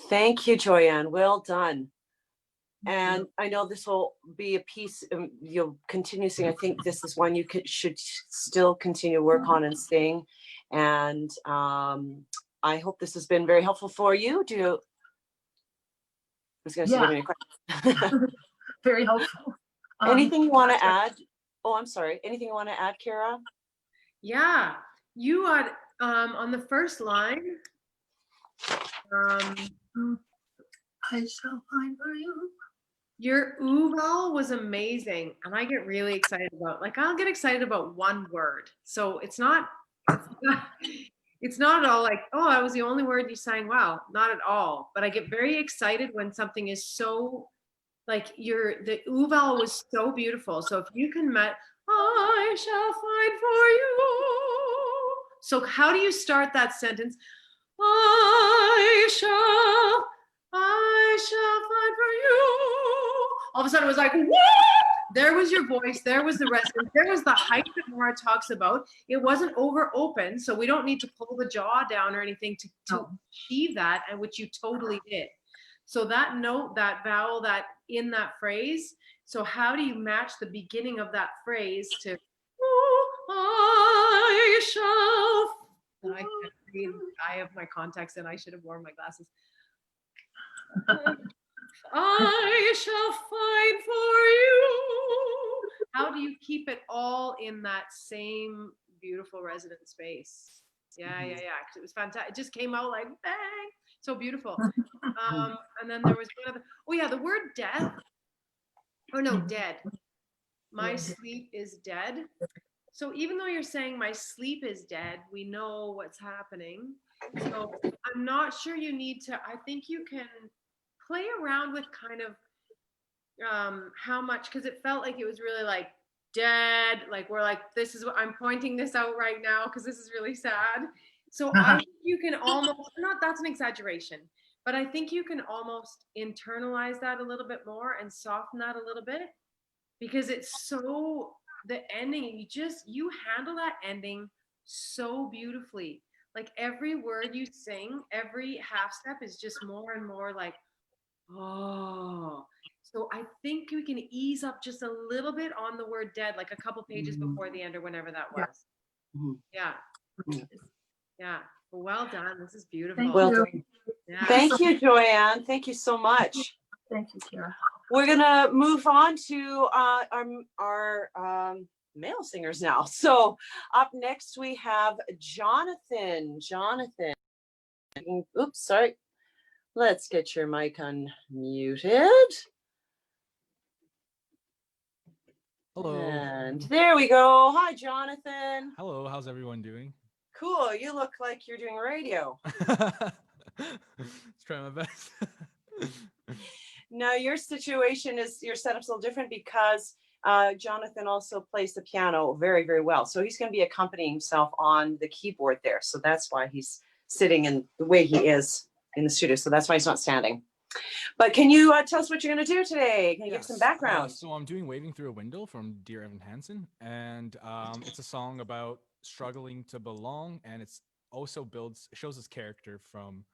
Thank you, Joyanne. Well done. And I know this will be a piece you'll continue singing. I think this is one you should still continue to work on and sing. And I hope this has been very helpful for you. I was going to say, do you have any questions? Very helpful. Anything you want to add? Oh, I'm sorry. Anything you want to add, Cara? Yeah, you had on the first line. I shall find for you. Your ooh was amazing, and I get really excited about. I'll get excited about one word, so it's not at all like, oh, that was the only word you sang well. Not at all. But I get very excited when something is so like the ooh was so beautiful. So if you can I shall find for you. So how do you start that sentence? I shall find for you. All of a sudden it was like, what? There was your voice. There was the resonance. There was the height that Maura talks about. It wasn't over open, so we don't need to pull the jaw down or anything to achieve that, and which you totally did. So that note, that vowel, that in that phrase. So how do you match the beginning of that phrase to I shall? I can't read. I have my contacts in. I should have worn my glasses. I shall find for you. How do you keep it all in that same beautiful resonant space? Yeah. Because it was fantastic. It just came out like bang, so beautiful. And then there was one other. Oh yeah, the word death. Oh no, dead. My sleep is dead. So even though you're saying my sleep is dead, we know what's happening. So I'm not sure you need to. I think you can play around with kind of how much, because it felt like it was really like dead, like we're like, this is what I'm pointing this out right now because this is really sad. So I think you can almost, not that's an exaggeration, but I think you can almost internalize that a little bit more and soften that a little bit, because it's so, the ending, you handle that ending so beautifully. Like every word you sing, every half step is just more and more like, oh. So I think we can ease up just a little bit on the word dead, like a couple pages before the end or whenever that was. Yeah. Yeah. Well done. This is beautiful. Thank you. Yeah. Thank you, Joyanne. Thank you so much. Thank you, Cara. We're gonna move on to our male singers now. So up next we have Jonathan. Jonathan. Oops, sorry. Let's get your mic unmuted. Hello. And there we go. Hi, Jonathan. Hello, how's everyone doing? Cool. You look like you're doing radio. Let's try my best. Now, your situation is, your setup's a little different because Jonathan also plays the piano very, very well. So he's going to be accompanying himself on the keyboard there. So that's why he's sitting in the way he is in the studio. So that's why he's not standing. But can you tell us what you're going to do today? Can you give some background? So I'm doing Waving Through a Window from Dear Evan Hansen. And it's a song about struggling to belong. And it's also shows his character from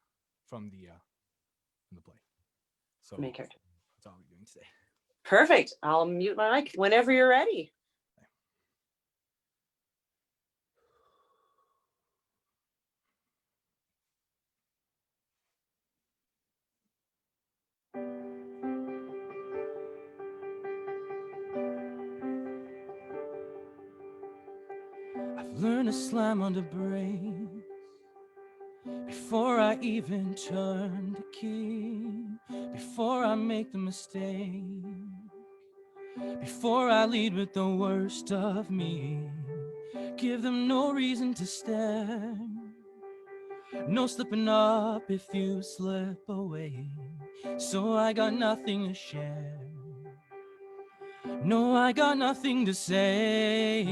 the play. So Main character. that's all we're doing today. Perfect. I'll mute my mic whenever you're ready. I've learned to slam on the brakes before I even turn the key, before I make the mistake, before I lead with the worst of me. Give them no reason to stare, no slipping up if you slip away. So I got nothing to share, no, I got nothing to say.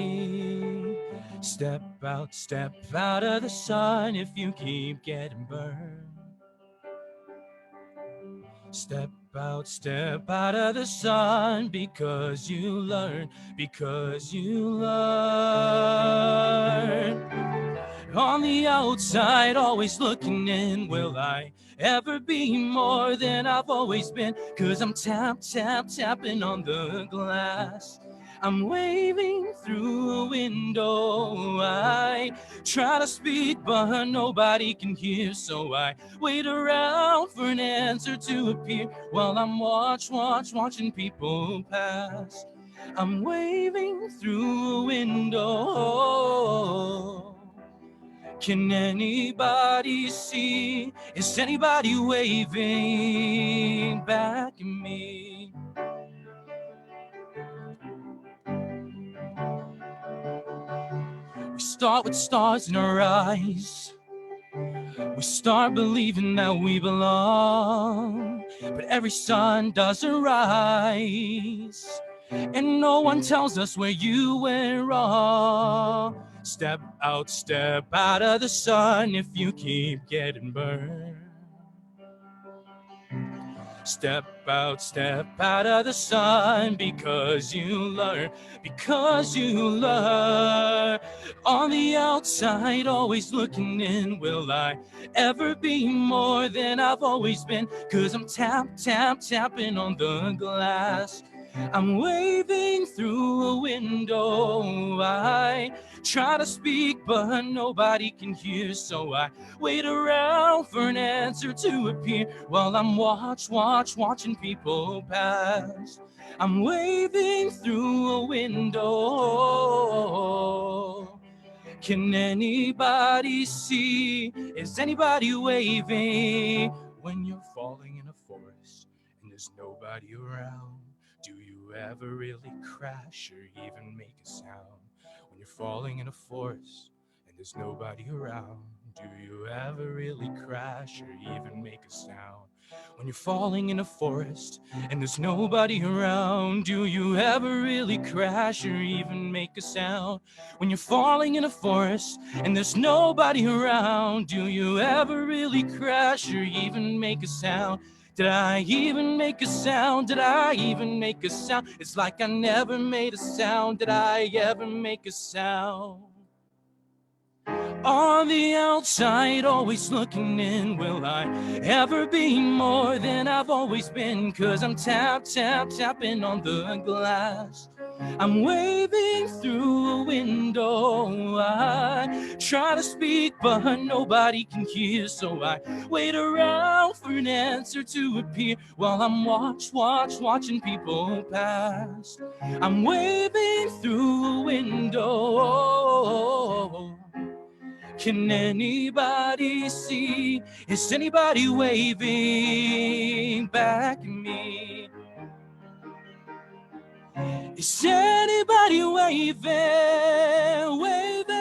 Step out of the sun if you keep getting burned. Step out of the sun because you learn, On the outside, always looking in, will I ever be more than I've always been? 'Cause I'm tapping on the glass. I'm waving through a window. I try to speak, but nobody can hear. So I wait around for an answer to appear while I'm watching people pass. I'm waving through a window. Can anybody see? Is anybody waving back at me? We start with stars in our eyes. We start believing that we belong. But every sun doesn't rise, and no one tells us where you went wrong. Step out of the sun if you keep getting burned. Step out of the sun because you learn, On the outside, always looking in, will I ever be more than I've always been? 'Cause I'm tapping on the glass. I'm waving through a window. I try to speak, but nobody can hear. So I wait around for an answer to appear while I'm watching people pass. I'm waving through a window. Can anybody see? Is anybody waving? When you're falling in a forest and there's nobody around, do you ever really crash or even make a sound? When you're falling in a forest and there's nobody around, do you ever really crash or even make a sound? When you're falling in a forest and there's nobody around, do you ever really crash or even make a sound? When you're falling in a forest and there's nobody around, do you ever really crash or even make a sound? Did I even make a sound? Did I even make a sound? It's like I never made a sound. Did I ever make a sound? On the outside, always looking in, will I ever be more than I've always been? 'Cause I'm tapping on the glass. I'm waving through a window. I try to speak, but nobody can hear. So I wait around for an answer to appear while I'm watching people pass. I'm waving through a window. Can anybody see? Is anybody waving back at me? Is anybody waving, waving?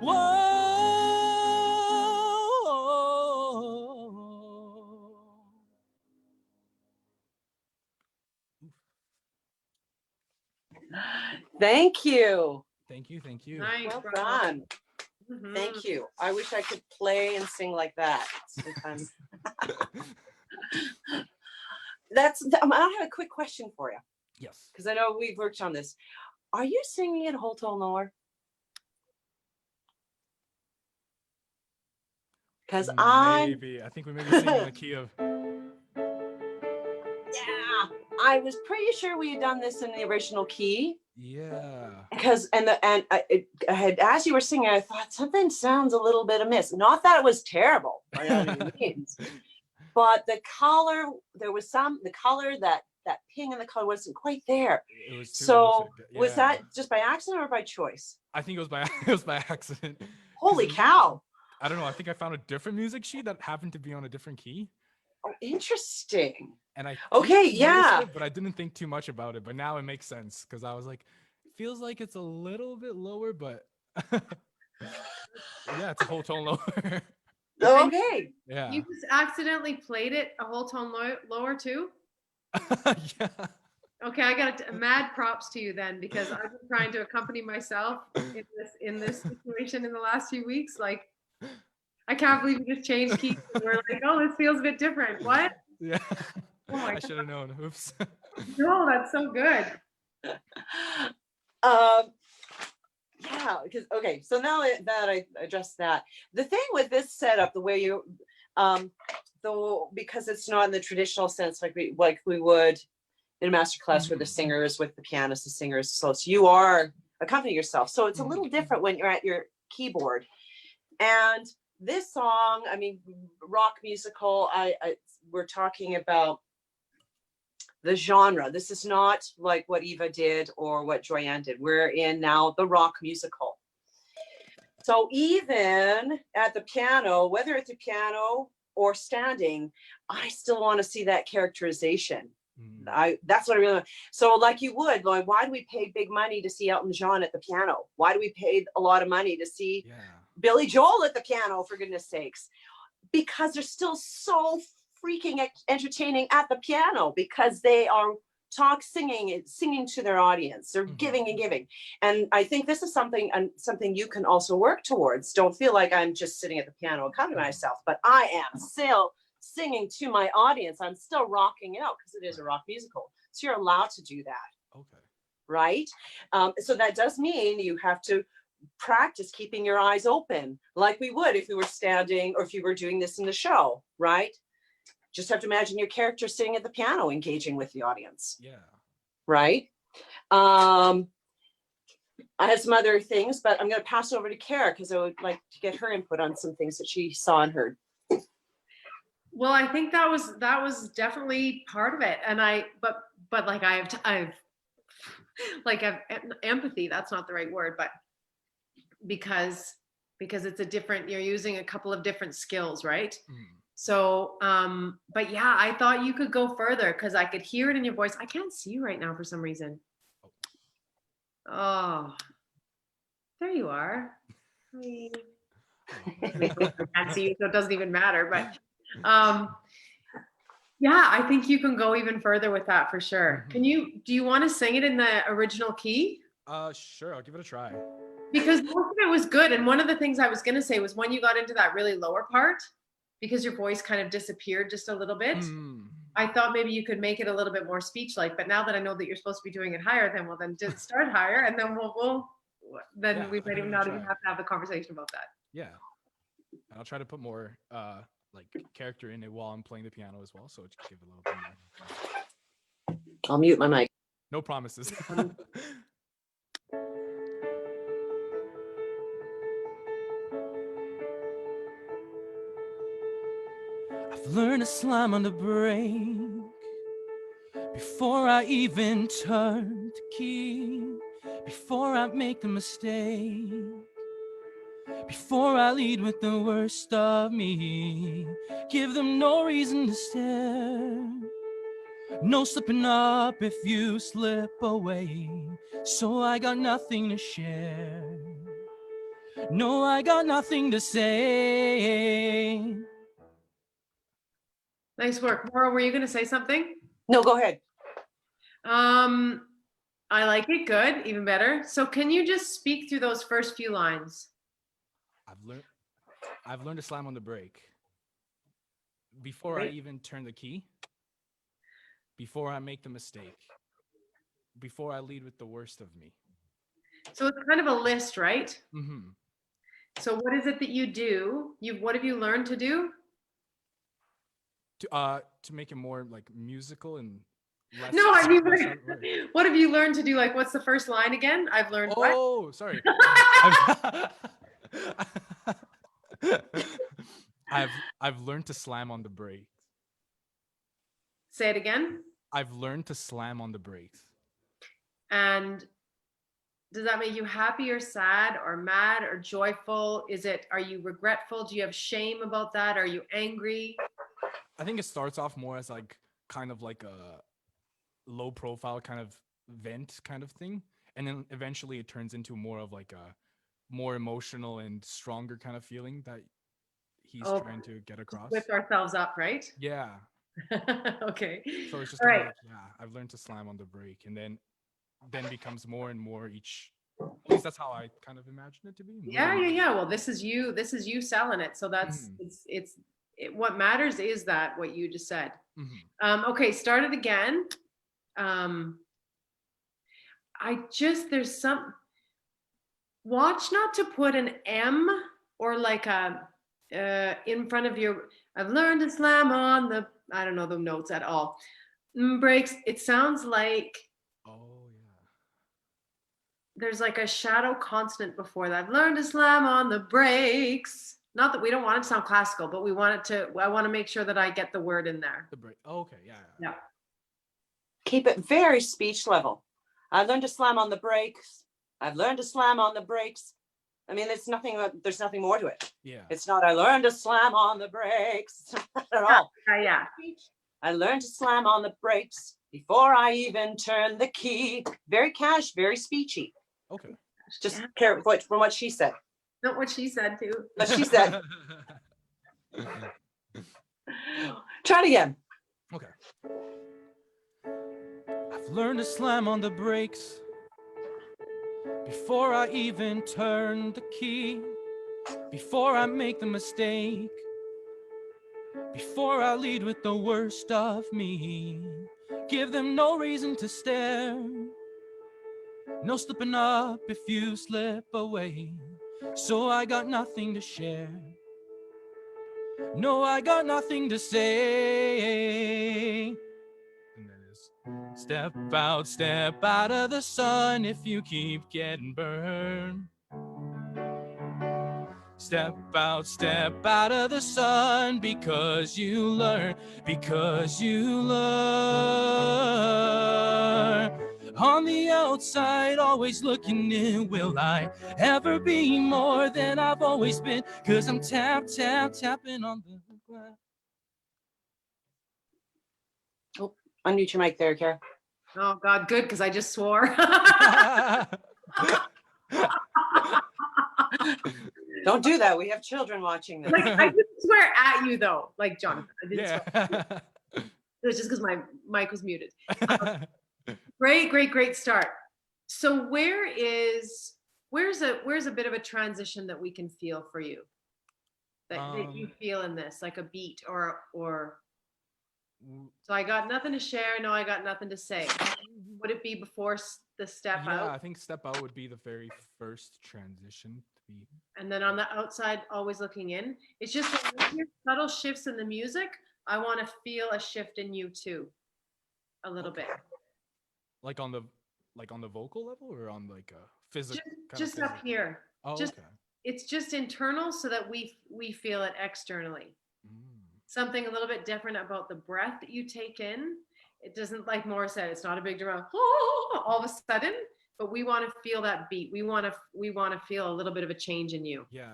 Whoa. Thank you. Thank you. Thank you. Nice. Well bravo. done. Mhm. Thank you. I wish I could play and sing like that sometimes. I have a quick question for you, Yes. because I know we've worked on this. Are you singing in whole tone lower? Because Maybe. I think we may be singing in the key of. Yeah, I was pretty sure we had done this in the original key. Yeah. Because I had, as you were singing, I thought something sounds a little bit amiss. Not that it was terrible by any means, but the color, there was the color that ping in the color wasn't quite there. It was too. So was yeah. that just by accident or by choice? I think it was by accident. Holy cow! I don't know. I think I found a different music sheet that happened to be on a different key. Oh, interesting. And I Okay, noticed yeah. it, but I didn't think too much about it. But now it makes sense because I was like, feels like it's a little bit lower, but yeah, it's a whole tone lower. Okay. Yeah. You just accidentally played it a whole tone lower too? Yeah. Okay, I got mad props to you then, because I've been trying to accompany myself in this situation in the last few weeks. Like, I can't believe you just changed keys and we're like, oh, this feels a bit different. What? Yeah. Oh my I should have known. Oops. No, that's so good. Yeah, because okay, so now that I addressed that, the thing with this setup, the way you because it's not in the traditional sense like we would in a master class where the singers with the pianist, the singers, so you are accompanying yourself. So it's a little different when you're at your keyboard. And this song, I mean, rock musical, we're talking about the genre. This is not like what Eva did or what Joyanne did. We're in now the rock musical. So even at the piano, whether it's a piano or standing, I still want to see that characterization. That's what I really want. So like you would, like, why do we pay big money to see Elton John at the piano? Why do we pay a lot of money to see Billy Joel at the piano, for goodness sakes? Because they're still so freaking entertaining at the piano, because they are singing to their audience. They're giving and giving. And I think this is something you can also work towards. Don't feel like I'm just sitting at the piano accompanying myself, but I am still singing to my audience. I'm still rocking it out because it is a rock musical. So you're allowed to do that. Okay. Right? So that does mean you have to practice keeping your eyes open, like we would if we were standing or if you were doing this in the show, right? Just have to imagine your character sitting at the piano engaging with the audience. Yeah. Right? I have some other things, but I'm going to pass over to Cara because I would like to get her input on some things that she saw and heard. Well, I think that was definitely part of it. And but like I've empathy, that's not the right word, but because it's a different, you're using a couple of different skills, right? So, but yeah, I thought you could go further because I could hear it in your voice. I can't see you right now for some reason. Oh, there you are. I can't see you, so it doesn't even matter. But yeah, I think you can go even further with that for sure. Do you want to sing it in the original key? Sure, I'll give it a try. Because most of it was good. And one of the things I was going to say was when you got into that really lower part, because your voice kind of disappeared just a little bit, I thought maybe you could make it a little bit more speech-like. But now that I know that you're supposed to be doing it higher, then just start higher, and then we might even not even have to have the conversation about that. Yeah, and I'll try to put more like character in it while I'm playing the piano as well, so it can give it a little bit more. I'll mute my mic. No promises. I've learned to slam on the brake before I even turn the key, before I make the mistake, before I lead with the worst of me. Give them no reason to stare, no slipping up if you slip away. So I got nothing to share, no, I got nothing to say. Nice work. Maura, were you going to say something? No, go ahead. I I like it. Good. Even better. So can you just speak through those first few lines? I've learned to slam on the brake before I even turn the key, before I make the mistake, before I lead with the worst of me. So it's kind of a list, right? Mm-hmm. So what is it that you do? What have you learned to do? To make it more like musical and less. No, I mean, less hard work. what have you learned to do? Like, what's the first line again? I've learned what? Oh, sorry. I've learned to slam on the brakes. Say it again. I've learned to slam on the brakes. And does that make you happy or sad or mad or joyful? Are you regretful? Do you have shame about that? Are you angry? I think it starts off more as like kind of like a low profile kind of vent kind of thing. And then eventually it turns into more of like a more emotional and stronger kind of feeling that he's trying to get across. Lift ourselves up, right? Yeah. Okay. So it's just All kind right. of like, yeah, I've learned to slam on the brake, and then becomes more and more each. At least that's how I kind of imagine it to be. Yeah. Well, this is you selling it. So that's what matters is that what you just said. Mm-hmm. Okay, start it again. There's some, watch not to put an M or like a in front of your, I've learned to slam on the, I don't know the notes at all. Breaks. It sounds like, Oh yeah. there's like a shadow consonant before that. I've learned to slam on the brakes. Not that we don't want it to sound classical, but I want to make sure that I get the word in there. The brake. Oh, okay. Yeah. Yeah. Keep it very speech level. I've learned to slam on the brakes. I've learned to slam on the brakes. I mean, there's nothing more to it. Yeah. It's not, I learned to slam on the brakes at all. Yeah. I learned to slam on the brakes before I even turned the key. Very cash, very speechy. Okay. Just from what she said. Not what she said too. But she said. Try it again. Okay. I've learned to slam on the brakes before I even turn the key, before I make the mistake, before I lead with the worst of me. Give them no reason to stare, no slipping up if you slip away. So I got nothing to share. No, I got nothing to say. And then it's step out of the sun if you keep getting burned. Step out of the sun because you learn. On the outside, always looking in. Will I ever be more than I've always been? Cause I'm tapping on the glass. Oh, unmute your mic there, Cara. Oh God, good, because I just swore. Don't do that. We have children watching this. Like, I didn't swear at you though, like Jonathan. I didn't swear. Yeah. It was just because my mic was muted. Great start. So where's a bit of a transition that we can feel for you? That you feel in this, like a beat or so I got nothing to share, no, I got nothing to say. Would it be before the step out? Yeah, I think step out would be the very first transition to be. And then on the outside, always looking in. It's just that when you hear subtle shifts in the music, I want to feel a shift in you too, a little bit. Like on the vocal level or on like a physical? Just up here. Oh, just, okay. It's just internal so that we feel it externally. Something a little bit different about the breath that you take in. It doesn't, like Maura said, it's not a big drum all of a sudden, but we want to feel that beat. We want to feel a little bit of a change in you. Yeah.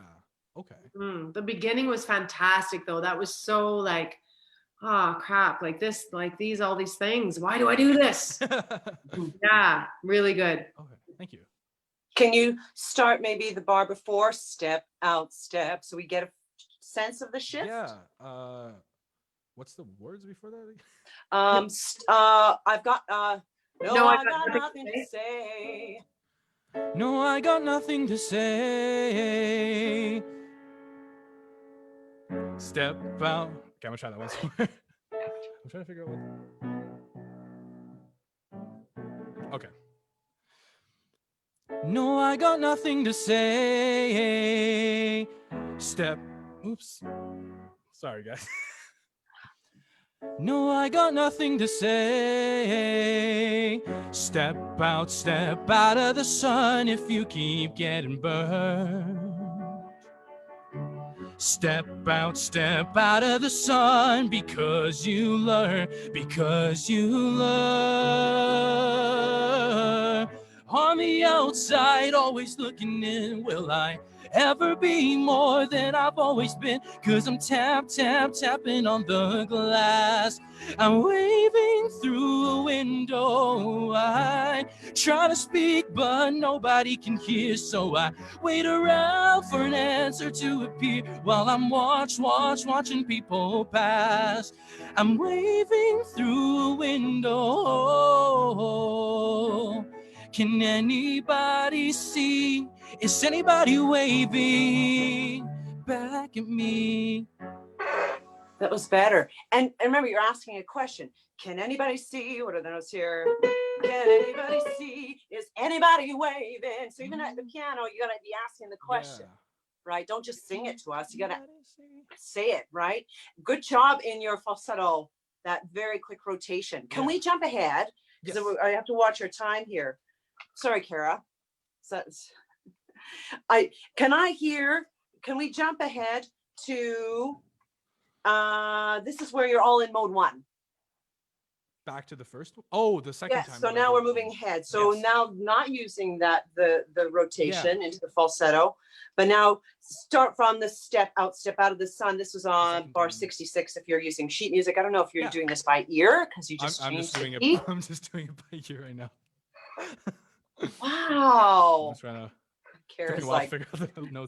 Okay. The beginning was fantastic though. That was so like, oh crap, like this, like these, all these things. Why do I do this? Yeah, really good. Okay. Thank you. Can you start maybe the bar before step out, step, so we get a sense of the shift? Yeah. What's the words before that? I've got No, I got nothing to say. No, I got nothing to say. Step out. Okay, I'm gonna try that once more. I'm trying to figure out what. Okay. No, I got nothing to say. Oops. Sorry, guys. No, I got nothing to say. Step out of the sun if you keep getting burned. Step out of the sun because you learn, On the outside, always looking in, will I ever be more than I've always been? 'Cause I'm tapping on the glass. I'm waving through a window. I try to speak, but nobody can hear, so I wait around for an answer to appear while I'm watching people pass. I'm waving through a window. Can anybody see? Is anybody waving back at me? That was better. And remember, you're asking a question. Can anybody see? What are the notes here? Can anybody see? Is anybody waving? So even at the piano, you gotta be asking the question, right? Don't just sing it to us. You gotta say it, right? Good job in your falsetto, that very quick rotation. Can we jump ahead? Because I have to watch our time here. Sorry, Cara. Can we jump ahead to this is where you're all in mode 1. Back to the first one? Oh, the second time. So now we're moving ahead. So now not using the rotation into the falsetto, but now start from the step out of the sun. This was on bar 66 if you're using sheet music. I don't know if you're doing this by ear because you just I'm just doing it by ear right now. Wow. Cara's like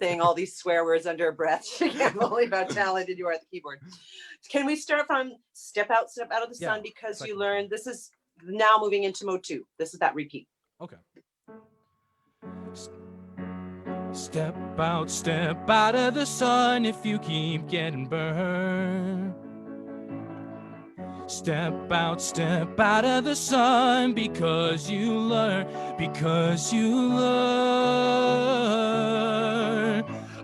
saying all these swear words under her breath. She can't believe how talented you are at the keyboard. Can we start from step out of the sun, because you learned this is now moving into mode 2. This is that repeat. Okay. Step out of the sun if you keep getting burned. Step out of the sun because you learn,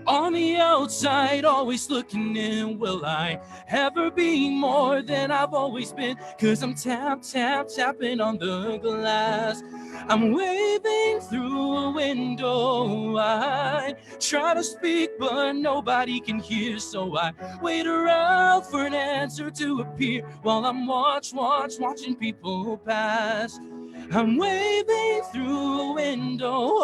On the outside, always looking in, will I ever be more than I've always been? 'Cause I'm tapping on the glass. I'm waving through a window. I try to speak, but nobody can hear, so I wait around for an answer to appear while I'm watching people pass. I'm waving through a window.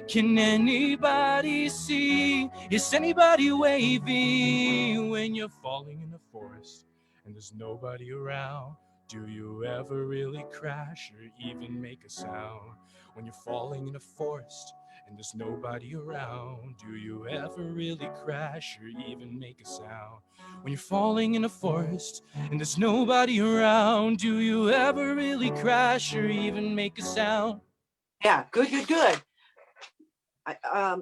Can anybody see? Is anybody waving when you're falling in the forest and there's nobody around? Do you ever really crash or even make a sound? When you're falling in a forest and there's nobody around, do you ever really crash or even make a sound? When you're falling in a forest and there's nobody around, do you ever really crash or even make a sound? Yeah, good. I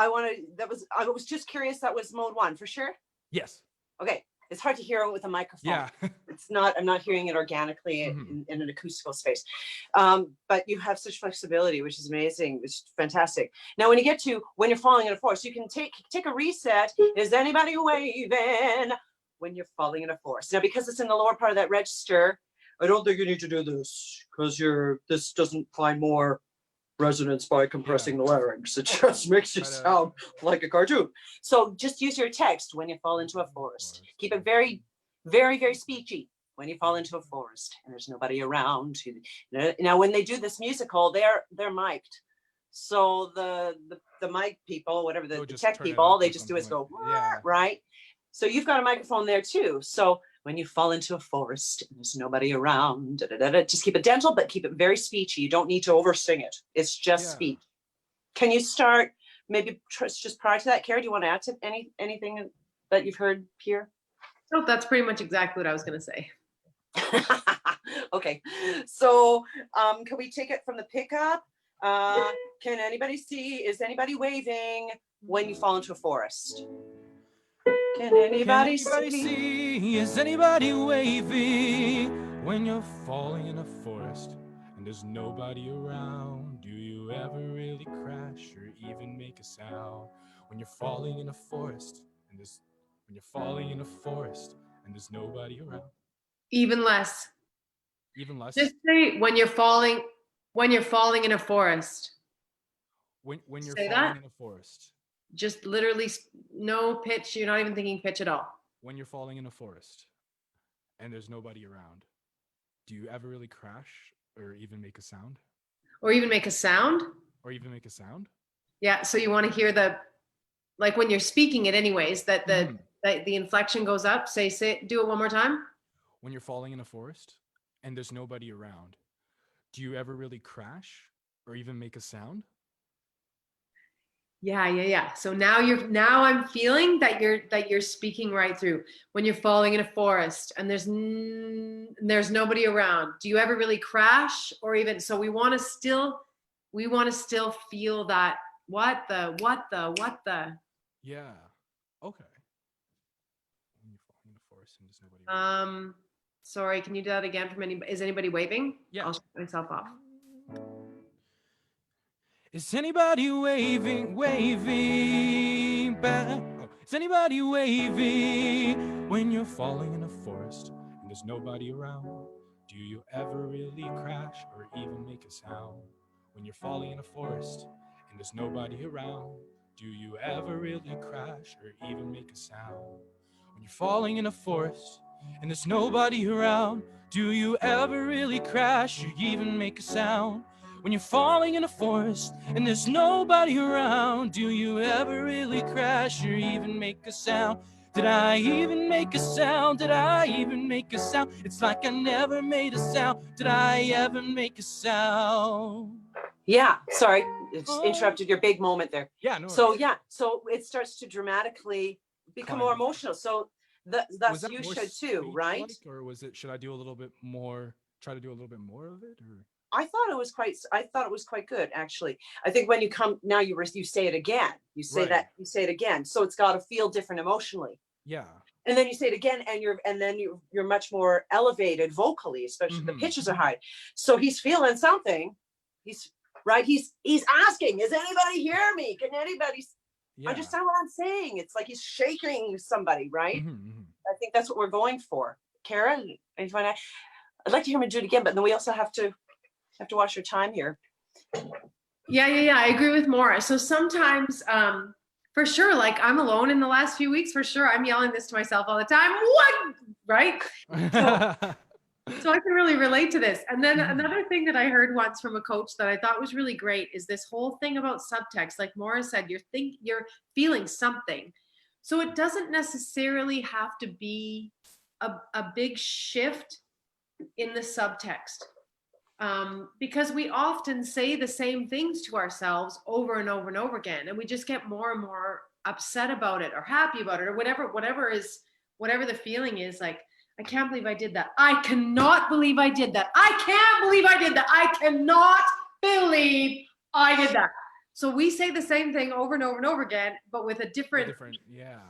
was just curious, that was mode 1 for sure? Yes. Okay. It's hard to hear it with a microphone. Yeah. I'm not hearing it organically in an acoustical space. But you have such flexibility, which is amazing. It's fantastic. Now, when you get to when you're falling in a forest, you can take a reset. Is anybody waving when you're falling in a forest? Now, because it's in the lower part of that register, I don't think you need to do this because this doesn't find more resonance by compressing the larynx. It just makes you sound like a cartoon. So just use your text when you fall into a forest. Keep it very, very, very speechy. When you fall into a forest and there's nobody around. Now, when they do this musical, they're mic'd. So the mic people, whatever the tech people, they just do is go, right? So you've got a microphone there too. So when you fall into a forest and there's nobody around, just keep it gentle, but keep it very speechy. You don't need to oversing it. It's just speech. Can you start maybe just prior to that? Cara, do you want to add to anything that you've heard here? No, that's pretty much exactly what I was going to say. Okay, so can we take it from the pickup? Can anybody see? Is anybody waving when you fall into a forest? Can anybody see? Is anybody waving when you're falling in a forest and there's nobody around? Do you ever really crash or even make a sound when you're falling in a forest and there's nobody around? Even less. Even less. Just say when you're falling in a forest. When you're Say falling that. in a forest. Just literally no pitch. You're not even thinking pitch at all. When you're falling in a forest and there's nobody around, do you ever really crash or even make a sound? Or even make a sound? Yeah, so you want to hear like when you're speaking it anyways, that the inflection goes up. Say, do it one more time. When you're falling in a forest and there's nobody around, do you ever really crash or even make a sound? Yeah. So now I'm feeling that you're speaking right through. When you're falling in a forest and there's nobody around, do you ever really crash or even? So we want to still feel that what the. Yeah. Okay. When you're falling in a forest and there's nobody around. Sorry, can you do that again from anybody? Is anybody waving? Yeah. I'll shut myself off. Is anybody waving back? Is anybody waving when you're falling in a forest and there's nobody around? Do you ever really crash or even make a sound when you're falling in a forest and there's nobody around? Do you ever really crash or even make a sound when you're falling in a forest and there's nobody around? Do you ever really crash or even make a sound when you're falling in a forest and there's nobody around? Do you ever really crash or even make a sound? Did I even make a sound? Did I even make a sound? It's like I never made a sound. Did I ever make a sound? Yeah, sorry, it's interrupted your big moment there. Yeah, no. So so it starts to dramatically become more emotional. So thus you should too, right? Or should I do a little bit more, try to do a little bit more of it? Or I thought it was quite good, actually. I think when you come now, you say it again. You say it again. So it's got to feel different emotionally. Yeah. And then you say it again, and you're much more elevated vocally, especially the pitches are high. So he's feeling something. He's asking, "Is anybody hear me? Can anybody understand what I'm saying?" It's like he's shaking somebody, right? I think that's what we're going for. Cara, I'd like to hear him do it again, but then we also have to watch your time here. Yeah. I agree with Maura. So sometimes, for sure, like I'm alone in the last few weeks, for sure. I'm yelling this to myself all the time. What? Right? So I can really relate to this. And then another thing that I heard once from a coach that I thought was really great is this whole thing about subtext. Like Maura said, you're feeling something. So it doesn't necessarily have to be a big shift in the subtext. Because we often say the same things to ourselves over and over and over again, and we just get more and more upset about it or happy about it or whatever the feeling is. Like, I can't believe I did that. I cannot believe I did that. I can't believe I did that. I cannot believe I did that. So we say the same thing over and over and over again, but with a different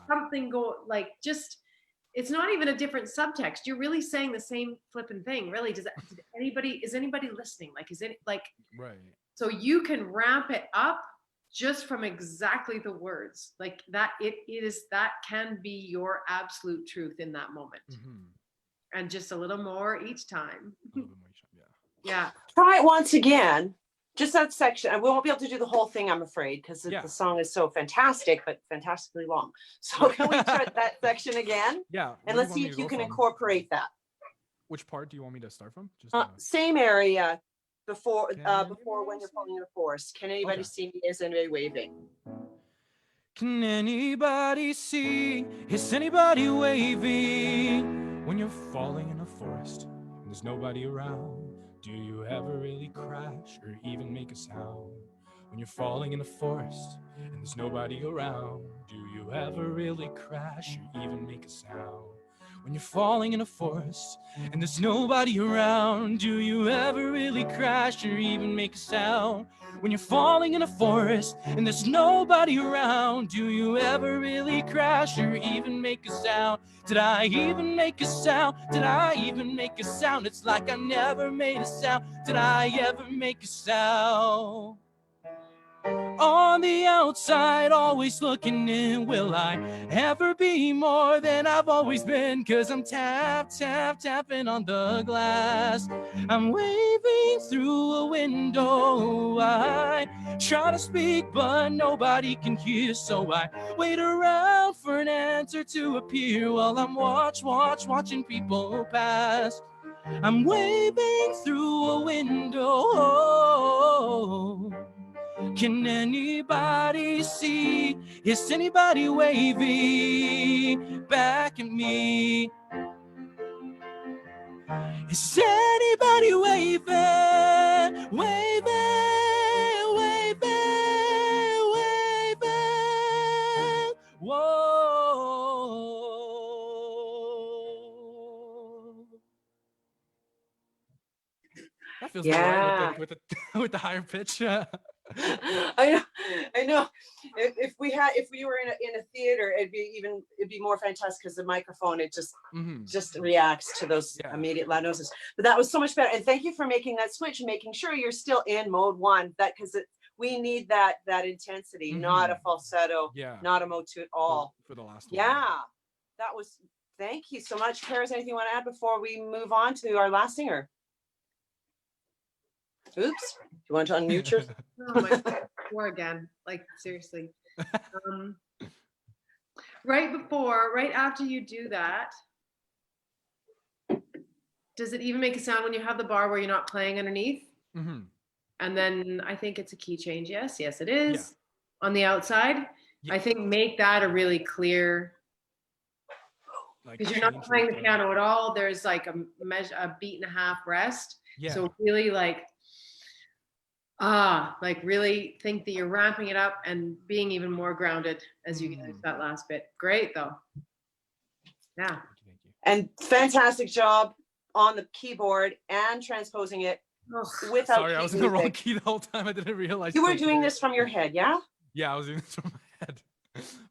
something it's not even a different subtext. You're really saying the same flipping thing. Really, is anybody listening? Like, is it like, right? So you can ramp it up just from exactly the words like that. That can be your absolute truth in that moment. And just a little more each time. Yeah. Try it once again. Just that section. And we won't be able to do the whole thing, I'm afraid, because the song is so fantastic, but fantastically long. So can we try that section again? Yeah. And let's see if you can incorporate that. Which part do you want me to start from? Same area before when you're falling in a forest. Can anybody see me? Is anybody waving? Can anybody see? Is anybody waving when you're falling in a forest and there's nobody around? Do you ever really crash or even make a sound when you're falling in a forest and there's nobody around? Do you ever really crash or even make a sound when you're falling in a forest and there's nobody around? Do you ever really crash or even make a sound? When you're falling in a forest and there's nobody around, do you ever really crash or even make a sound? Did I even make a sound? Did I even make a sound? It's like I never made a sound. Did I ever make a sound? On the outside, always looking in. Will I ever be more than I've always been? 'Cause I'm tapping on the glass. I'm waving through a window. I try to speak, but nobody can hear. So I wait around for an answer to appear while I'm watching people pass. I'm waving through a window. Can anybody see? Is anybody waving back at me? Is anybody waving, waving, waving, waving? Whoa. That feels more right with the with the higher pitch. I know. If we were in a theater, it'd be more fantastic because the microphone, it just reacts to those immediate loud noises. But that was so much better. And thank you for making that switch and making sure you're still in mode 1. That because we need that intensity, not a falsetto, not a mode 2 at all. For the last one. Yeah, that was. Thank you so much, Cara. Is there anything you want to add before we move on to our last singer? Oops. You want to unmute your? Oh my God, or again, like seriously. Right after you do that, does it even make a sound when you have the bar where you're not playing underneath? And then I think it's a key change. Yes, it is. Yeah. On the outside, I think make that a really clear. Because you're not playing the piano at all. There's like a beat and a half rest. Yeah. So really like really think that you're ramping it up and being even more grounded as you get into that last bit. Great though. Yeah. Thank you. And fantastic job on the keyboard and transposing it without. Sorry, I was in the wrong key the whole time. I didn't realize. You were doing this from your head, yeah? Yeah, I was doing this from my head.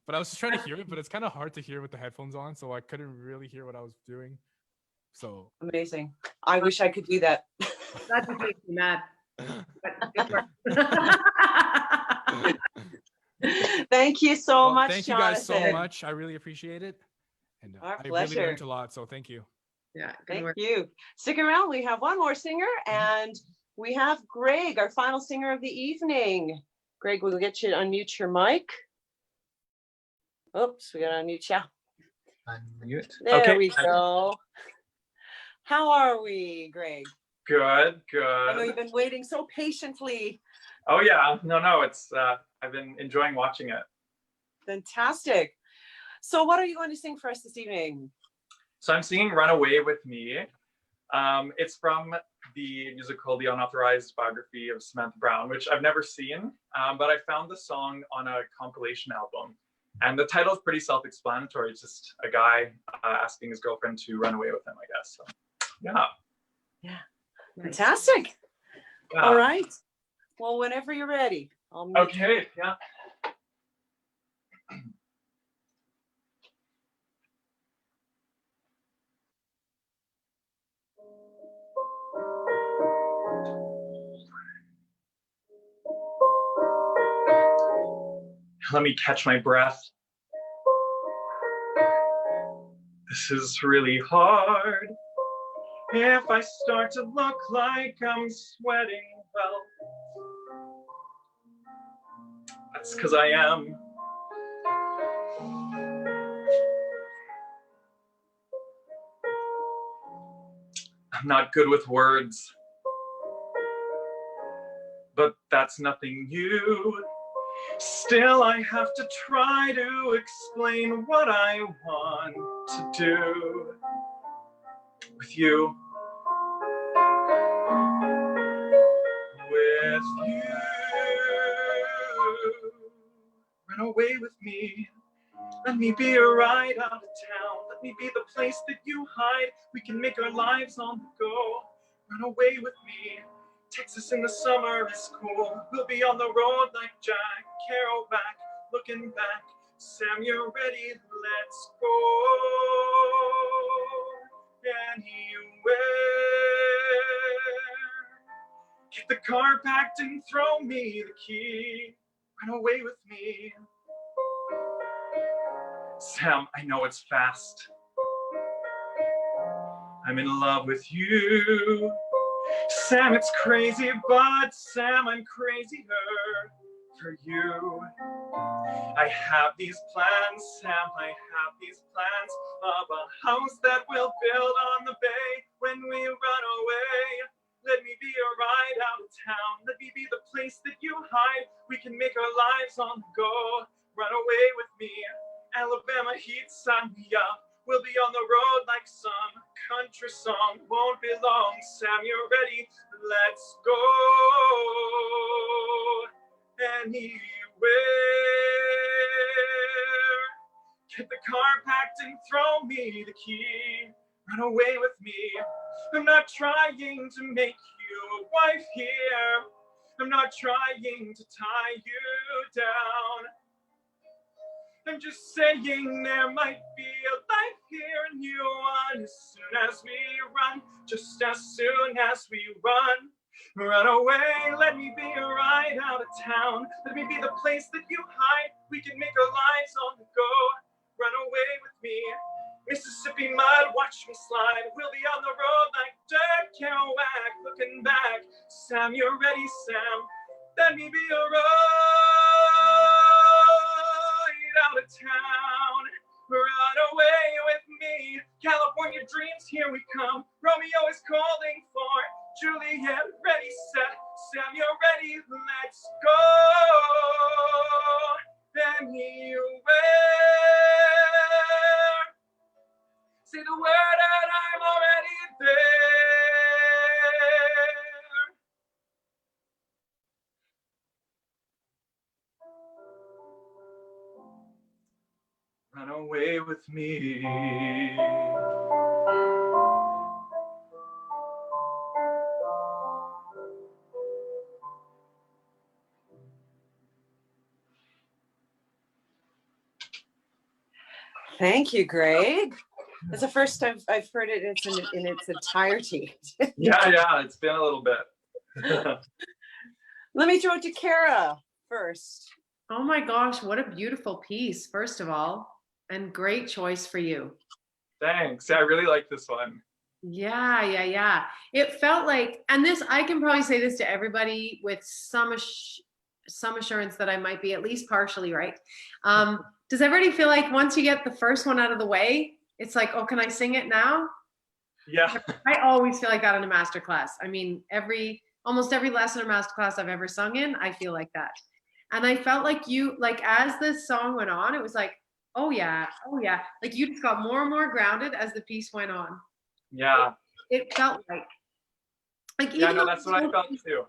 But I was just trying to hear it, but it's kind of hard to hear with the headphones on, so I couldn't really hear what I was doing. So amazing. I wish I could do that. That would make me mad. Thank you so much. Thank you guys so much. I really appreciate it. And our I pleasure. really learned a lot, so thank you. Yeah, thank you. Stick around. We have one more singer, and we have Greg, our final singer of the evening. Greg, we'll get you to unmute your mic. Oops, we got to unmute you. Unmute. There we go. How are we, Greg? Good. I know you've been waiting so patiently. Oh yeah, no, it's I've been enjoying watching it. Fantastic. So what are you going to sing for us this evening? So I'm singing Runaway with Me. It's from the musical The Unauthorized Biography of Samantha Brown, which I've never seen, but I found the song on a compilation album. And the title is pretty self-explanatory. It's just a guy asking his girlfriend to run away with him, I guess. So, yeah. Yeah. Fantastic. Yeah. All right. Well, whenever you're ready. Okay. Yeah. Let me catch my breath. This is really hard. If I start to look like I'm sweating, well, that's because I am. I'm not good with words, but that's nothing new. Still, I have to try to explain what I want to do with you. With you. Run away with me. Let me be a ride out of town. Let me be the place that you hide. We can make our lives on the go. Run away with me. Texas in the summer is cool. We'll be on the road like Jack Kerouac. Looking back, Sam, you're ready. Let's go anywhere. Get the car packed and throw me the key. Run away with me. Sam, I know it's fast. I'm in love with you. Sam, it's crazy, but Sam, I'm crazier for you. I have these plans, Sam, I have these plans of a house that we'll build on the bay when we run away. Let me be a ride out of town. Let me be the place that you hide. We can make our lives on the go. Run away with me. Alabama heat, sign me up. We'll be on the road like some country song. Won't be long. Sam, you're ready. Let's go anywhere. Get the car packed and throw me the key. Run away with me. I'm not trying to make you a wife here. I'm not trying to tie you down. I'm just saying there might be a life here, a new one, as soon as we run, just as soon as we run. Run away, let me be a ride out of town. Let me be the place that you hide. We can make our lives on the go. Run away with me. Mississippi mud, watch me slide. We'll be on the road like Jack Kerouac. Looking back, Sam, you're ready, Sam. Let me be a ride out of town. Run away with me. California dreams, here we come. Romeo is calling for Juliet. Ready, set. Sam, you're ready. Let's go anywhere. Say the word and I'm already there. Run away with me. Thank you, Greg. It's the first time I've heard it in its entirety. Yeah, it's been a little bit. Let me throw it to Cara first. Oh my gosh, what a beautiful piece, first of all, and great choice for you. Thanks. Yeah, I really like this one. Yeah. It felt like, and this, I can probably say this to everybody with some assurance that I might be at least partially right. Does everybody feel like once you get the first one out of the way, it's like, oh, can I sing it now? Yeah. I always feel like that in a masterclass. I mean, almost every lesson or masterclass I've ever sung in, I feel like that. And I felt like you, like as the song went on, it was like, oh yeah. Like you just got more and more grounded as the piece went on. Yeah. It felt like yeah, no, that's what I felt too.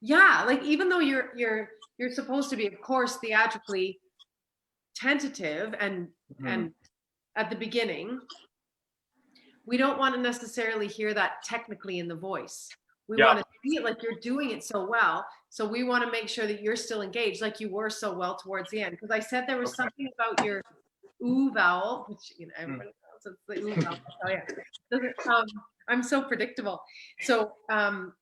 Yeah, like even though you're supposed to be, of course, theatrically tentative and at the beginning, we don't want to necessarily hear that technically in the voice. We want to see it like you're doing it so well. So we want to make sure that you're still engaged, like you were so well towards the end. Because I said there was something about your ooh vowel, which everybody knows it's the ooh vowel. Oh yeah, I'm so predictable. So and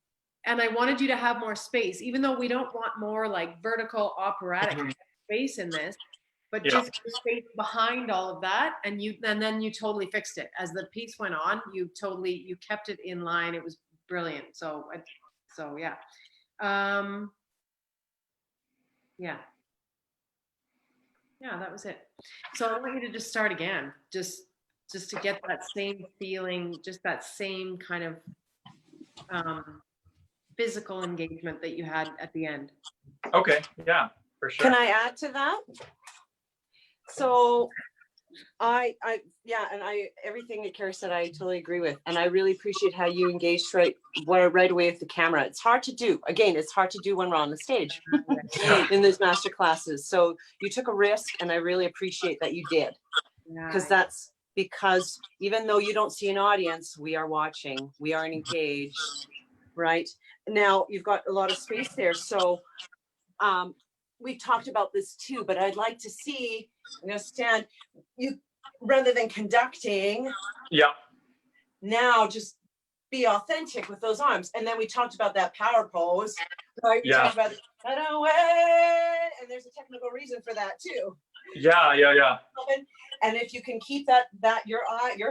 I wanted you to have more space, even though we don't want more like vertical operatic space in this, but just the space behind all of that. And then you totally fixed it as the piece went on. You kept it in line. It was brilliant. So yeah. Yeah, that was it. So I want you to just start again, just to get that same feeling, just that same kind of physical engagement that you had at the end. Okay, yeah, for sure. Can I add to that? So everything that Cara said, I totally agree with. And I really appreciate how you engaged right away with the camera. It's hard to do. Again, it's hard to do when we're on the stage in these master classes. So you took a risk and I really appreciate that you did. Because because even though you don't see an audience, we are watching, we are engaged, right? Now you've got a lot of space there. So we've talked about this too, but I'd like to see, I'm gonna stand, you, rather than conducting, Yeah. now just be authentic with those arms. And then we talked about that power pose, right? We talked about run away, and there's a technical reason for that too. Yeah. And if you can keep that your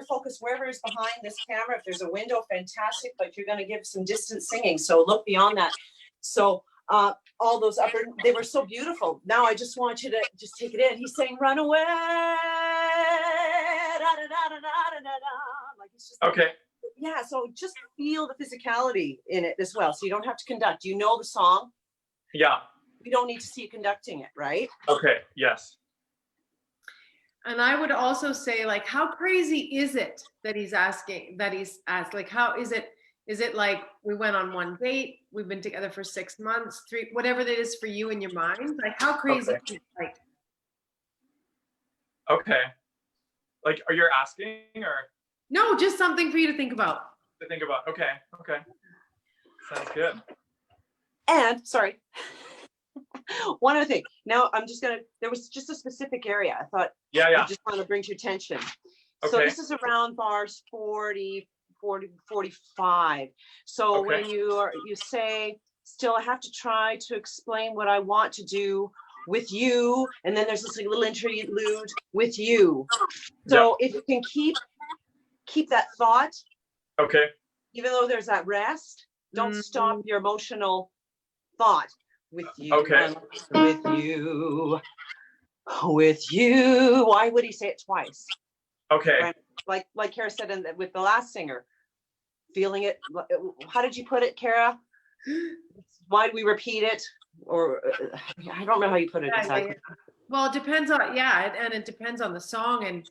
focus wherever is behind this camera, if there's a window, fantastic, but you're going to give some distance singing, so look beyond that. So all those upper, they were so beautiful. Now I just want you to just take it in. He's saying run away, like it's just Okay. Yeah, so just feel the physicality in it as well. So you don't have to conduct. You know the song. Yeah. You don't need to see you conducting it, right? Okay. Yes. And I would also say, like, how crazy is it that he's asked, like, how is it like we went on one date, we've been together for 6 months, 3, whatever that is for you in your mind, like how crazy is it? Like, okay. Like, are you asking or? no, just something for you to think about. To think about. Okay. Sounds good. And sorry, one other thing. Now I'm just gonna, there was just a specific area I thought I just want to bring to your attention. So this is around bars 40, 45. So when you say, still I have to try to explain what I want to do with you, and then there's this like little interlude with you. So if you can keep that thought, even though there's that rest, don't stop your emotional thought with you. With you. Why would he say it twice? Okay. Right? Like Cara said with the last singer, feeling it. How did you put it, Cara? Why do we repeat it? Or I don't know how you put it exactly. Yeah. Well, it depends on, and it depends on the song. And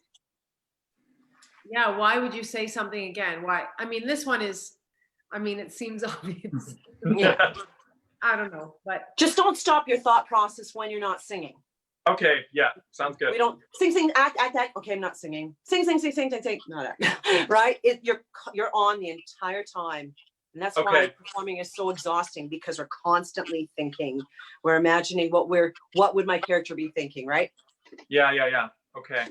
why would you say something again? Why? I mean, this one is, it seems obvious. I don't know, but just don't stop your thought process when you're not singing. Okay, yeah, sounds good. We don't sing, act. Okay, I'm not singing. Sing. Not act. Right? You're on the entire time, and that's why performing is so exhausting, because we're constantly thinking. We're imagining what would my character be thinking, right? Yeah. Okay.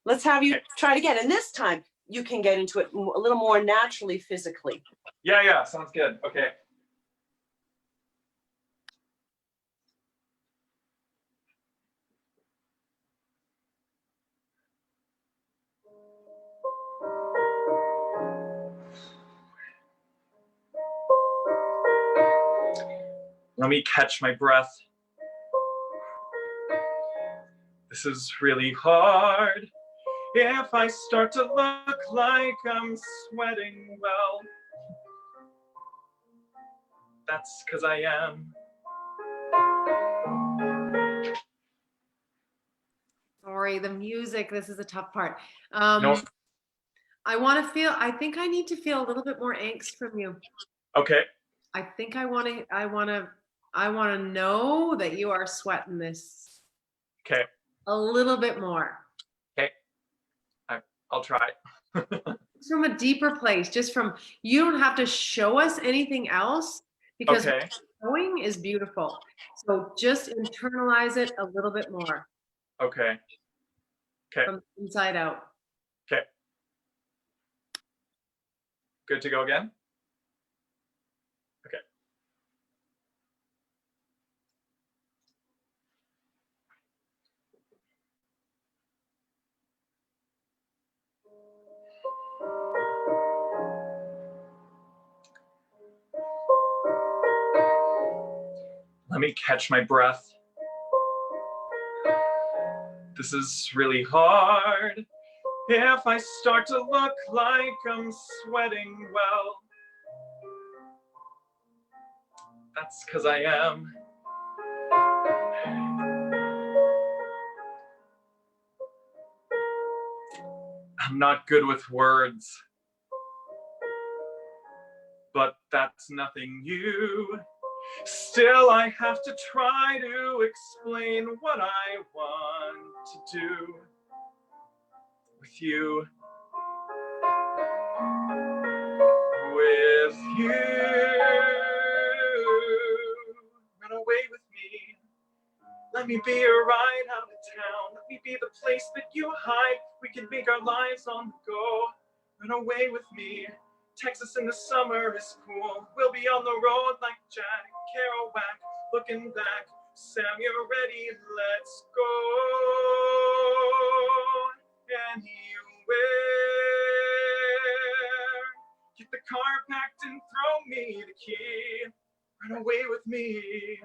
Let's have you try it again, and this time you can get into it a little more naturally, physically. Yeah, sounds good. Okay. Let me catch my breath. This is really hard. If I start to look like I'm sweating, well, that's because I am. Sorry, the music, this is a tough part. No. I think I need to feel a little bit more angst from you. Okay. I think I want to know that you are sweating this. Okay. A little bit more. Okay. I'll try. From a deeper place, you don't have to show us anything else, because showing is beautiful. So just internalize it a little bit more. Okay. From the inside out. Okay. Good to go again? Okay. Let me catch my breath. This is really hard. If I start to look like I'm sweating, well, that's because I am. I'm not good with words, but that's nothing new. Still, I have to try to explain what I want to do with you. With you. Run away with me. Let me be your ride out of town. Let me be the place that you hide. We can make our lives on the go. Run away with me. Texas in the summer is cool. We'll be on the road like Jack Kerouac. Looking back, Sam, you're ready. Let's go anywhere. Get the car packed and throw me the key. Run away with me.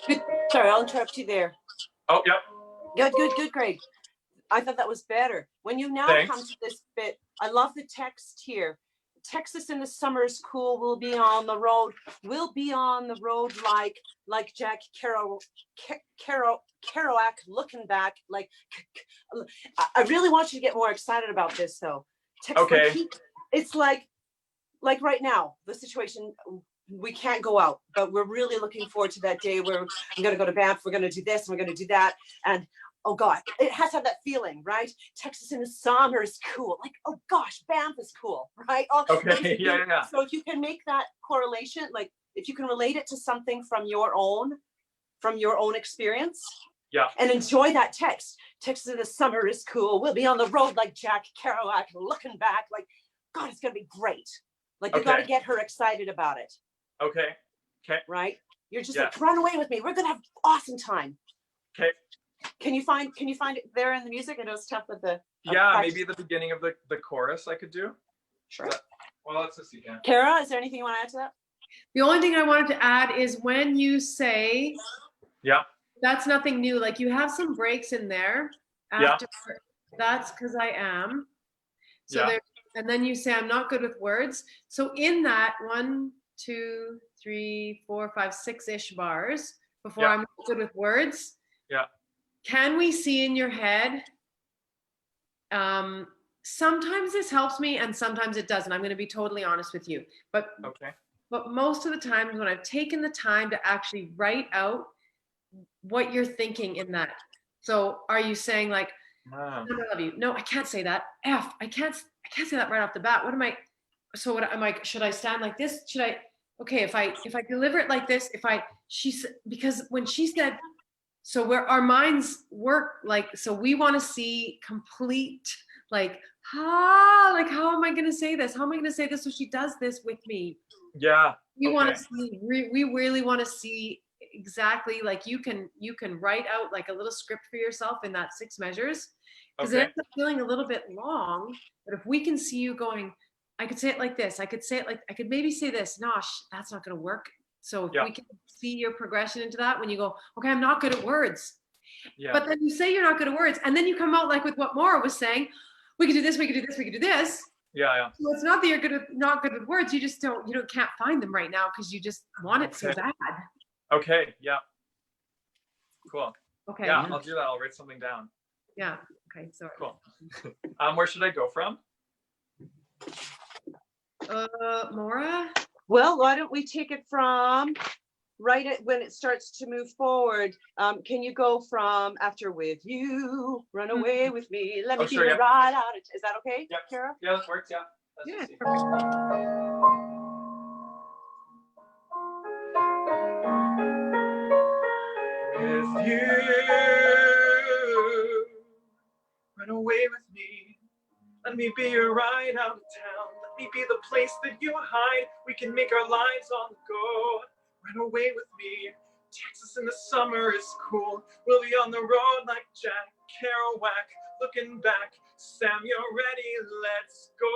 Good. Sorry, I'll interrupt you there. Oh, yep. Good, Greg. I thought that was better. When you now Thanks. come to this bit, I love the text here. Texas in the summer is cool. We'll be on the road. We'll be on the road like Jack Kerouac looking back. Like, I really want you to get more excited about this though. Texas, Okay. like it's like right now, the situation, we can't go out, but we're really looking forward to that day where I'm going to go to Banff. We're going to do this. And we're going to do that. And oh God, it has to have that feeling, right? Texas in the summer is cool. Like, oh gosh, Banff is cool, right? Okay, yeah. So if you can make that correlation, like if you can relate it to something from your own experience, Yeah. and enjoy that text. Texas in the summer is cool. We'll be on the road like Jack Kerouac, looking back. Like, God, it's going to be great. Like, you got to get her excited about it. Okay. Right? You're just like, run away with me. We're going to have an awesome time. Okay. Can you find it there in the music? I know it's tough with the Maybe the beginning of the chorus I could do. Sure. Well, let's just see. Yeah. Cara, is there anything you want to add to that? The only thing I wanted to add is when you say, that's nothing new. Like you have some breaks in there. After, that's because I am. So there, and then you say, I'm not good with words. So in that 1, 2, 3, 4, 5, 6-ish bars before I'm not good with words. Yeah. Can we see in your head? Sometimes this helps me and sometimes it doesn't. I'm going to be totally honest with you. But most of the times when I've taken the time to actually write out what you're thinking in that. So are you saying like, I love you? No, I can't say that. I can't say that right off the bat. What am I? So what am I? Should I stand like this? Should I? Okay, if I deliver it like this, because when she said, so where our minds work, like, so we want to see complete, like, how am I going to say this? How am I going to say this so she does this with me? Yeah. We want to see, we really want to see exactly, like you can write out like a little script for yourself in that 6 measures, because it ends up feeling a little bit long. But if we can see you going, I could say it like this, I could maybe say this. No, that's not going to work. So if we can see your progression into that, when you go, okay, I'm not good at words. But then you say you're not good at words, and then you come out like with what Maura was saying, we could do this, we could do this, we could do this. Yeah. So it's not that you're not good with words. You just can't find them right now because you just want it so bad. Okay. Yeah. Cool. Okay. Yeah, I'll do that. I'll write something down. Yeah. Okay. Sorry. Cool. Where should I go from? Maura? Well, why don't we take it from right at when it starts to move forward? Can you go from after with you, run away with me, let me be your ride out? Is that okay, Cara? Yeah, that works. Yeah. Yeah. Perfect. With you, run away with me. Let me be your ride out of town. Let me be the place that you hide. We can make our lives on the go. Run away with me. Texas in the summer is cool. We'll be on the road like Jack Kerouac. Looking back, Sam, you're ready. Let's go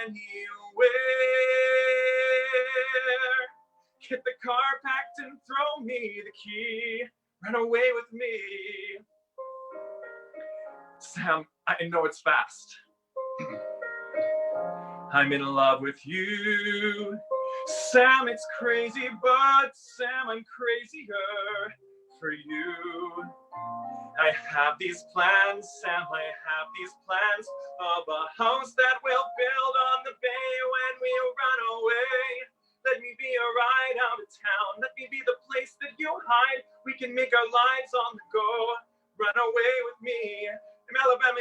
anywhere. Get the car packed and throw me the key. Run away with me. Sam, I know it's fast. I'm in love with you. Sam, it's crazy, but Sam, I'm crazier for you. I have these plans, Sam, I have these plans of a house that we'll build on the bay when we run away. Let me be a ride out of town. Let me be the place that you hide. We can make our lives on the go. Run away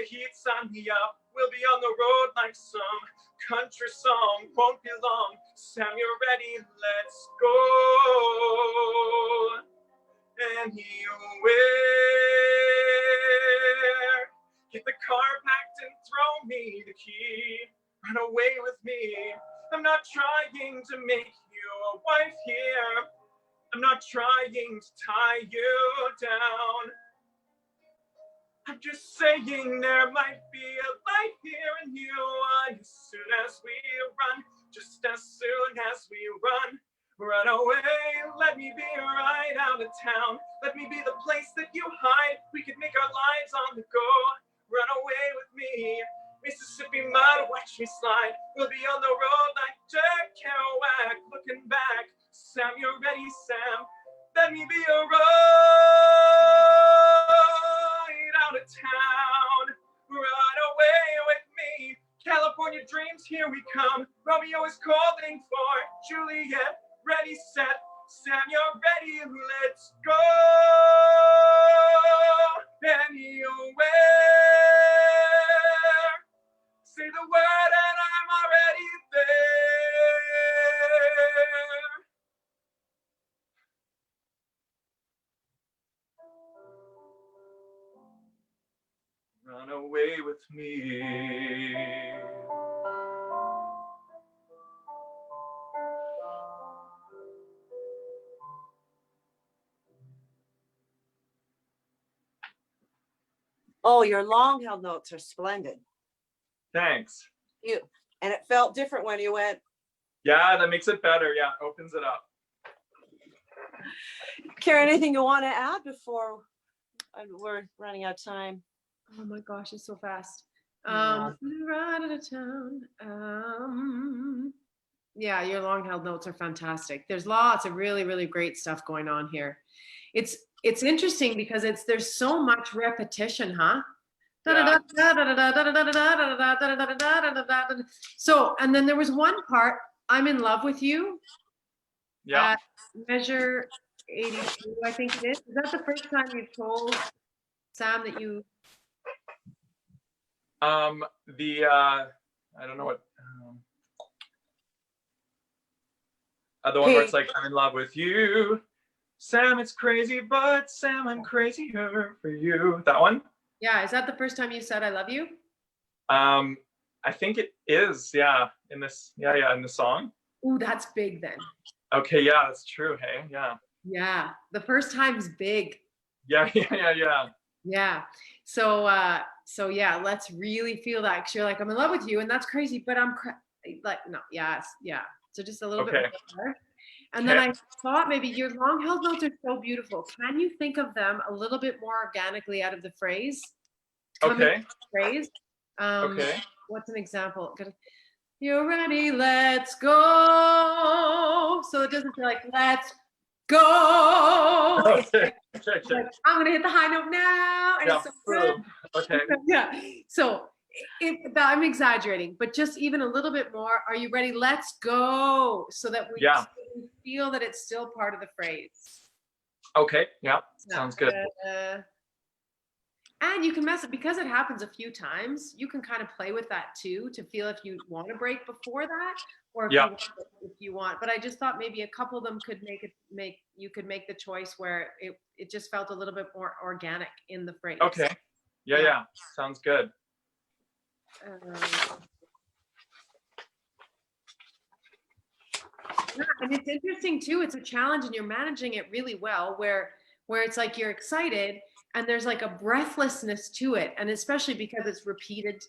heat, sign me up. We'll be on the road like some country song. Won't be long. Sam, you're ready, let's go. Anywhere. Get the car packed and throw me the key. Run away with me. I'm not trying to make you a wife here. I'm not trying to tie you down. I'm just saying there might be a light here in you as soon as we run. Just as soon as we run. Run away, let me be right out of town. Let me be the place that you hide. We could make our lives on the go. Run away with me. Mississippi mud, watch me slide. We'll be on the road like Jack Kerouac. Looking back, Sam, you're ready, Sam. Let me be a ride out of town. Run away with me. California dreams, here we come. Romeo is calling for Juliet. Ready, set, Sam, you're ready, let's go. Anywhere. Say the word and I'm already there. Run away with me. Oh, your long held notes are splendid. Thanks. And it felt different when you went. Yeah, that makes it better. Yeah, opens it up. Cara, anything you want to add before we're running out of time? Oh my gosh, it's so fast. Yeah. Right out of town. Yeah, your long held notes are fantastic. There's lots of really, really great stuff going on here. It's interesting because there's so much repetition, huh? So, and then there was one part, I'm in love with you. Yeah. At measure 82, I think it is. Is that the first time you told Sam that you? I don't know what. The one where it's like, I'm in love with you. Sam, it's crazy, but Sam, I'm crazier for you. That one? Yeah, is that the first time you said I love you? I think it is, yeah. In this song. Ooh, that's big then. Okay, yeah, that's true. Hey, yeah. Yeah, the first time's big. Yeah. Yeah. So yeah, let's really feel that. 'Cause you're like, I'm in love with you, and that's crazy, but I'm like, no, yeah. So just a little bit more. And then I thought maybe your long held notes are so beautiful. Can you think of them a little bit more organically out of the phrase? Okay. Phrase. Okay. What's an example? You're ready, let's go. So it doesn't feel like let's go. Okay. Like, I'm gonna hit the high note now. And Yeah. it's so good. Okay. Yeah. So I'm exaggerating, but just even a little bit more. Are you ready? Let's go. So that we feel that it's still part of the phrase. Okay. Yeah. Sounds good. And you can mess it because it happens a few times. You can kind of play with that too to feel if you want to break before that or if you want. But I just thought maybe a couple of them could you could make the choice where it just felt a little bit more organic in the phrase. Okay. Yeah. Sounds good. And it's interesting too. It's a challenge, and you're managing it really well. Where it's like you're excited, and there's like a breathlessness to it, and especially because it's repeated.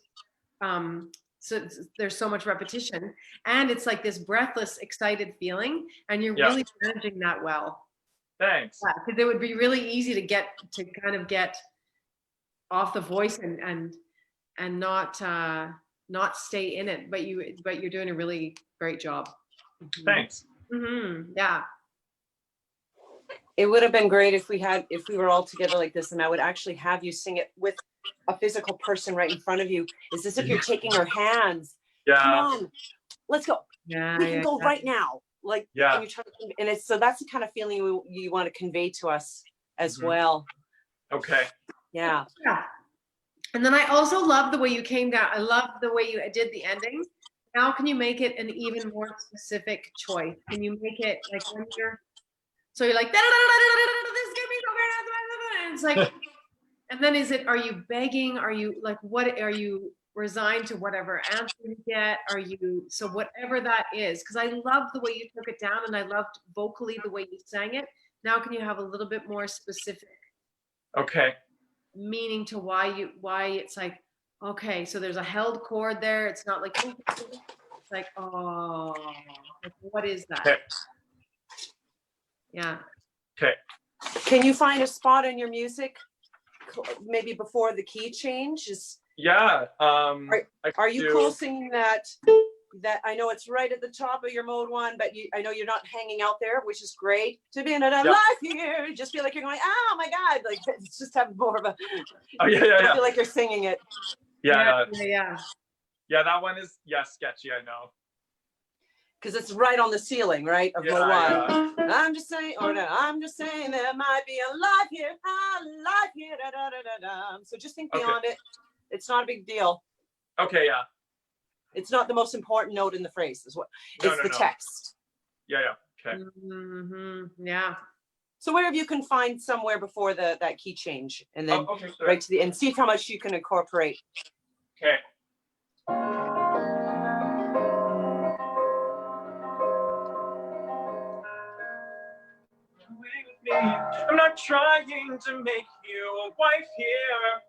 So there's so much repetition, and it's like this breathless, excited feeling, and you're really managing that well. Thanks. Because it would be really easy to get off the voice and not stay in it, but you're doing a really great job. Thanks. Yeah. It would have been great if we were all together like this, and I would actually have you sing it with a physical person right in front of you. It's as if you're taking our hands. Yeah. Come on, let's go. Yeah. We can go right now. Like, yeah. And it's so that's the kind of feeling you want to convey to us as well. Okay. Yeah. And then I also love the way you came down. I love the way you did the ending. Now can you make it an even more specific choice? Can you make it like when you're, so you're like, this is gonna be so great. And it's like, and then is it, are you begging? Are you like, what, are you resigned to whatever answer you get? Are you, so whatever that is, because I love the way you took it down and I loved vocally the way you sang it. Now can you have a little bit more specific Okay. meaning to why it's like, okay, so there's a held chord there. It's not like, it's like, oh, like, what is that? Okay. Yeah. Okay. Can you find a spot in your music, maybe before the key change? Yeah. Are you closing that I know it's right at the top of your mode 1, but I know you're not hanging out there, which is great. To be in a life here, just feel like you're going, oh my God, like it's just have more of a, oh yeah, yeah, yeah. feel like you're singing it. Yeah. Yeah. That one is sketchy, I know. Because it's right on the ceiling, right? Of mode 1. Yeah. I'm just saying, I'm just saying there might be a life here, da, da, da, da. So just think beyond it. It's not a big deal. Okay, yeah. It's not the most important note in the phrase. It's the text. Yeah, yeah. Okay. Yeah. So wherever you can find somewhere before that key change, and then sure. right to the end, see how much you can incorporate. Okay. I'm not trying to make you a wife here.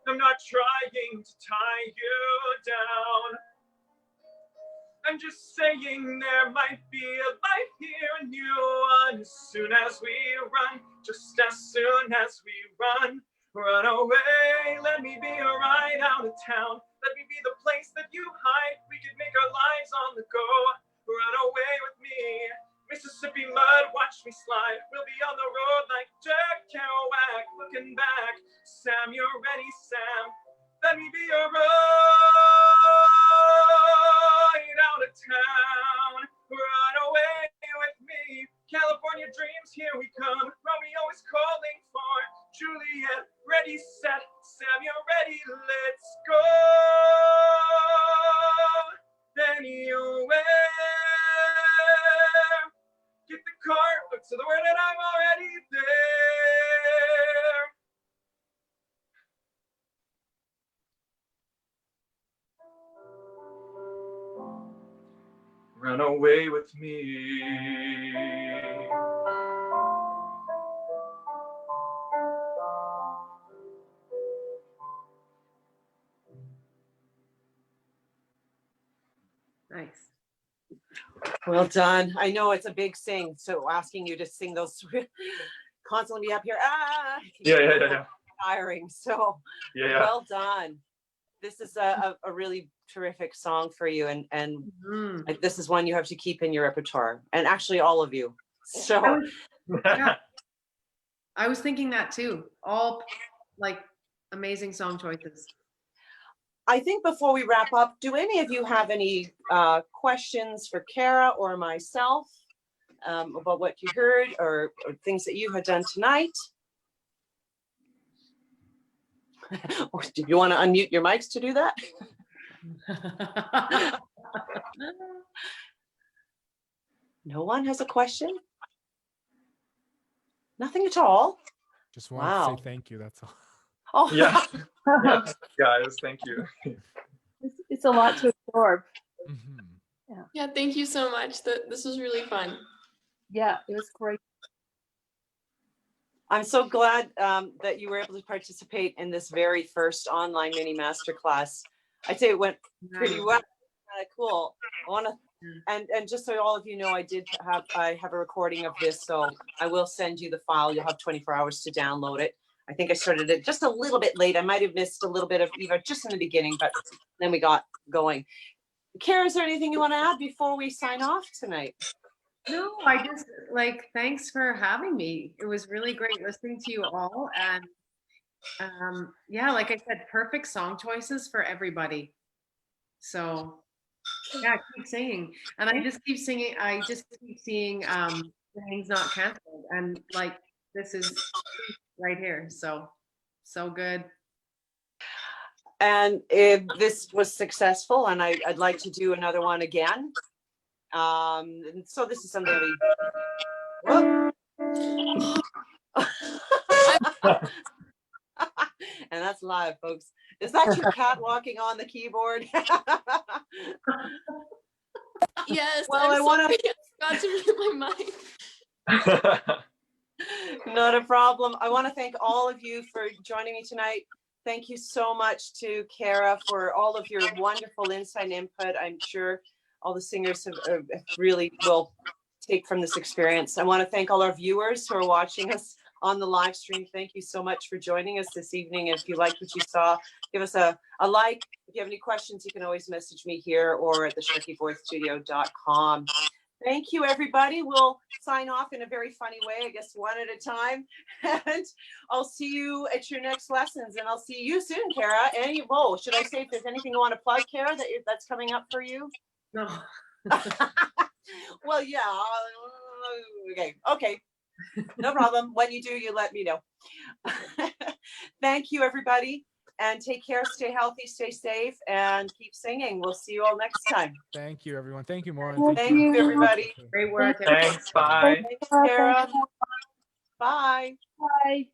I'm not trying to tie you down. I'm just saying there might be a life here in you as soon as we run, just as soon as we run away. Let me be a ride out of town. Let me be the place that you hide. We could make our lives on the go. Run away with me. Mississippi mud, watch me slide. We'll be on the road like Jack Kerouac. Looking back, Sam, you're ready, Sam. Let me be a ride out of town. Run away with me. California dreams, here we come. Romeo is calling for Juliet. Ready, set, Sam, you're ready. Let's go. Anywhere. Get the car, look to the word, and I'm already there. Run away with me. Nice. Well done. I know it's a big sing, so asking you to sing those constantly be up here. Yeah. Tiring. So well done. This is a really terrific song for you, and this is one you have to keep in your repertoire, and actually all of you. So I was thinking that too. All like amazing song choices. I think before we wrap up, do any of you have any questions for Cara or myself about what you heard or things that you had done tonight? Do you want to unmute your mics to do that? No one has a question? Nothing at all? Just want to say thank you, that's all. Oh yeah. Guys, thank you. It's a lot to absorb. Yeah, thank you so much. This was really fun. Yeah, it was great. I'm so glad that you were able to participate in this very first online mini masterclass. I'd say it went pretty well. Cool. I want to, and just so all of you know, I have a recording of this, so I will send you the file. You'll have 24 hours to download it. I think I started it just a little bit late. I might have missed a little bit of Eva just in the beginning, but then we got going. Cara, is there anything you want to add before we sign off tonight? No, I just thanks for having me. It was really great listening to you all. And yeah, like I said, perfect song choices for everybody. So yeah, keep singing. And I just keep singing. I just keep seeing Things Not Canceled. And this is right here. So good. And if this was successful, and I'd like to do another one again. And so this is something whoop. And that's live, folks. Is that your cat walking on the keyboard? Yes. Well, I want to. I forgot to mute my mic. Not a problem. I want to thank all of you for joining me tonight. Thank you so much to Cara for all of your wonderful insight and input. I'm sure all the singers have really will take from this experience. I want to thank all our viewers who are watching us on the live stream. Thank you so much for joining us this evening. If you liked what you saw, give us a like. If you have any questions, you can always message me here or at the sharkeyvoicestudio.com. Thank you, everybody. We'll sign off in a very funny way, I guess one at a time. And I'll see you at your next lessons. And I'll see you soon, Cara. Should I say if there's anything you want to plug, Cara, that's coming up for you? No. Well, yeah. Okay. No problem. When you do, you let me know. Thank you, everybody. And take care, stay healthy, stay safe, and keep singing. We'll see you all next time. Thank you, everyone. Thank you, Maureen. Thank you, everybody. Great work. Thanks. Bye. Thanks, Cara. Bye. Bye.